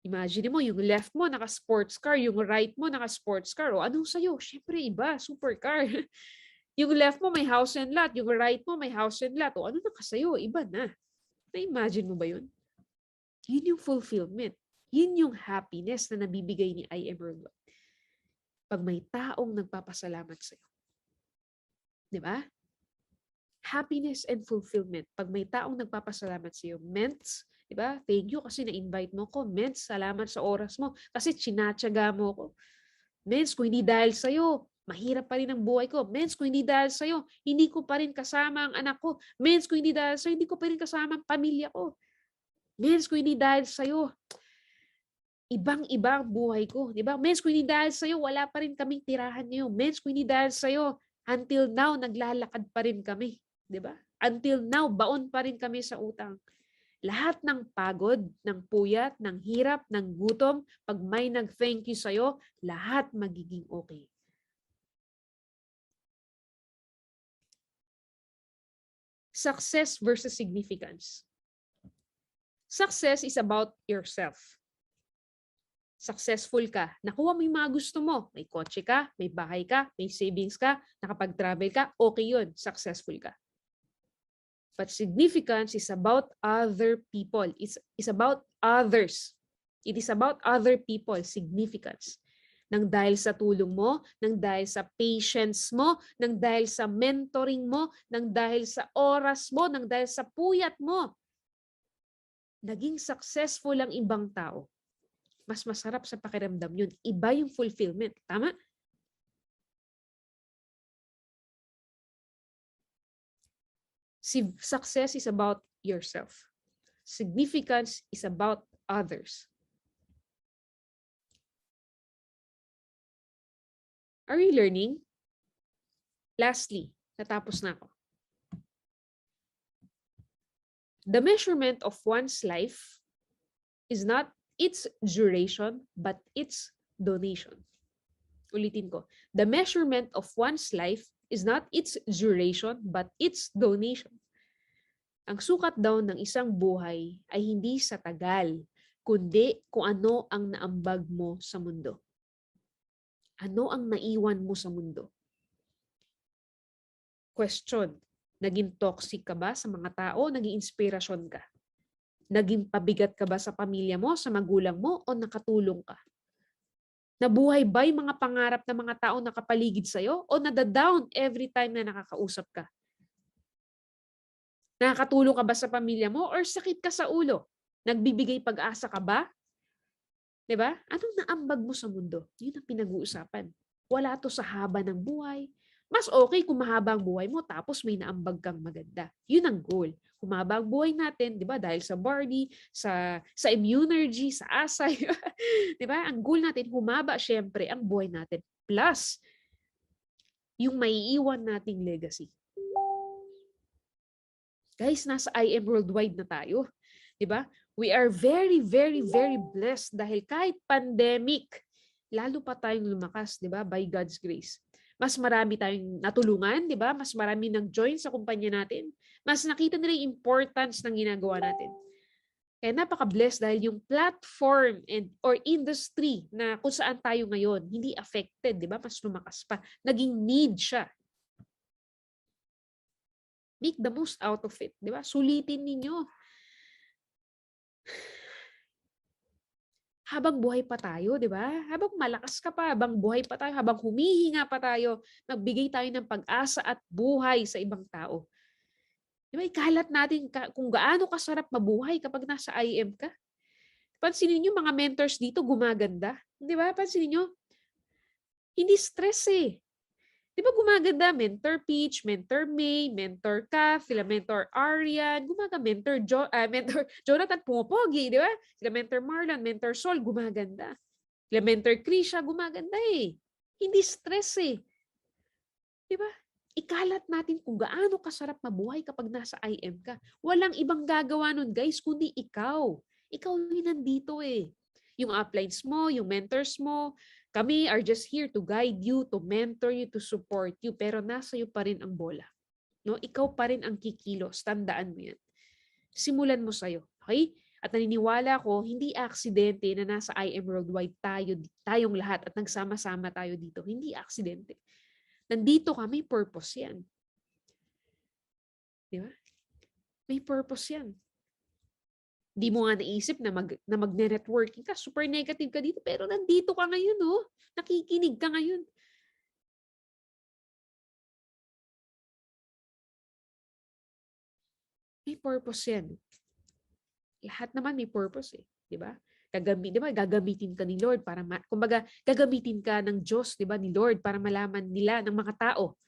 Imagine mo, yung left mo naka-sports car, yung right mo naka-sports car. O anong sa'yo? Siyempre iba, supercar. Yung left mo may house and lot, yung right mo may house and lot. O ano na ka sa'yo? Iba na. Na-imagine mo ba yun? Yun yung fulfillment. Yun yung happiness na nabibigay ni I Am Worldwide. Pag may taong nagpapasalamat sa'yo. Di ba? Happiness and fulfillment. Pag may taong nagpapasalamat sa'yo, Ments, diba? Thank you kasi na-invite mo ko. Ments, salamat sa oras mo kasi chinatsaga mo ko. Ments, kung hindi dahil sa'yo, mahirap pa rin ang buhay ko. Ments, kung hindi dahil sa'yo, hindi ko pa rin kasama ang anak ko. Ments, kung hindi dahil sa'yo, hindi ko pa rin kasama ang pamilya ko. Ments, kung hindi dahil sa'yo, ibang-iba ang buhay ko. Diba? Ments, kung hindi dahil sa'yo, wala pa rin kaming tirahan ngayon. Ments, kung hindi dahil sa'yo, until now, naglalakad pa rin kami. Diba? Until now, baon pa rin kami sa utang. Lahat ng pagod, ng puyat, ng hirap, ng gutom, pag may nag-thank you sa'yo, lahat magiging okay. Success versus significance. Success is about yourself. Successful ka. Nakuha mo yung mga gusto mo. May kotse ka, may bahay ka, may savings ka, nakapag-travel ka, okay yun. Successful ka. But significance is about other people. It's about others. It is about other people, significance. Nang dahil sa tulong mo, nang dahil sa patience mo, nang dahil sa mentoring mo, nang dahil sa oras mo, nang dahil sa puyat mo, naging successful ang ibang tao. Mas masarap sa pakiramdam yun. Iba yung fulfillment. Tama? Success is about yourself. Significance is about others. Are you learning? Lastly, natapos na ako. The measurement of one's life is not its duration, but its donation. Ulitin ko. The measurement of one's life is not its duration, but its donation. Ang sukat daw ng isang buhay ay hindi sa tagal, kundi kung ano ang naambag mo sa mundo. Ano ang naiwan mo sa mundo? Question, naging toxic ka ba sa mga tao? Naging inspirasyon ka? Naging pabigat ka ba sa pamilya mo, sa magulang mo, o nakatulong ka? Nabuhay ba yung mga pangarap ng mga tao nakapaligid sa'yo? O nadadown every time na nakakausap ka? Nakakatulong ka ba sa pamilya mo? Or sakit ka sa ulo? Nagbibigay pag-asa ka ba? Diba? Anong naambag mo sa mundo? Yun ang pinag-uusapan. Wala to sa haba ng buhay. Mas okay kung mahaba ang buhay mo tapos may naambag kang maganda. Yun ang goal. Humaba ang buhay natin, 'di ba? Dahil sa body, sa immunergy, sa asay, 'di ba? Ang goal natin humaba syempre ang buhay natin. Plus yung maiiwan nating legacy. Guys, nasa I Am Worldwide na tayo. 'Di ba? We are very, very, very blessed dahil kahit pandemic, lalo pa tayong lumakas, 'di ba? By God's grace. Mas marami tayong natulungan, 'di ba? Mas marami nag-join sa kumpanya natin. Mas nakita nila yung importance ng ginagawa natin. Kaya napaka-blessed dahil yung platform or industry na kung saan tayo ngayon, hindi affected, 'di ba? Mas lumakas pa. Naging need siya. Make the most out of it, 'di ba? Sulitin ninyo. Habang buhay pa tayo, 'di ba? Habang malakas ka pa, habang buhay pa tayo, habang humihinga pa tayo, magbigay tayo ng pag-asa at buhay sa ibang tao. 'Di ba? Ikalat natin kung gaano kasarap mabuhay kapag nasa IM ka. Pansinin niyo mga mentors dito gumaganda, 'di ba? Pansinin niyo, hindi stress eh. Di ba gumaganda? Mentor Peach, Mentor May, Mentor Kath, sila Mentor Arian, mentor Jonathan pumopogi, di ba? Sila Mentor Marlon, Mentor Sol, gumaganda. Sila Mentor Krisha, gumaganda eh. Hindi stress eh. Di ba? Ikalat natin kung gaano kasarap mabuhay kapag nasa IM ka. Walang ibang gagawa nun guys, kundi ikaw. Ikaw yung nandito eh. Yung uplines mo, yung mentors mo, kami are just here to guide you, to mentor you, to support you. Pero nasa iyo pa rin ang bola. No? Ikaw pa rin ang kikilos. Tandaan mo yan. Simulan mo sa'yo. Okay? At naniniwala ko, hindi aksidente na nasa IM Worldwide tayong lahat at nagsama-sama tayo dito. Hindi aksidente. Nandito ka, may purpose yan. Di ba? May purpose yan. Di mo nga naisip na magne-networking ka. Super negative ka dito. Pero nandito ka ngayon, oh. Nakikinig ka ngayon. May purpose yan. Lahat naman may purpose eh. Di ba? Gagamitin ka ni Lord para, kumbaga, gagamitin ka ng Diyos, di ba, ni Lord para malaman nila ng mga tao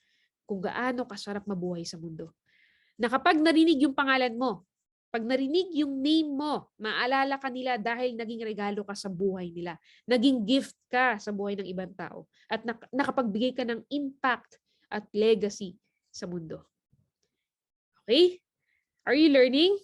kung gaano kasarap mabuhay sa mundo. Na kapag narinig yung pangalan mo, pag narinig yung name mo, maalala ka nila dahil naging regalo ka sa buhay nila. Naging gift ka sa buhay ng ibang tao. At nakapagbigay ka ng impact at legacy sa mundo. Okay? Are you learning?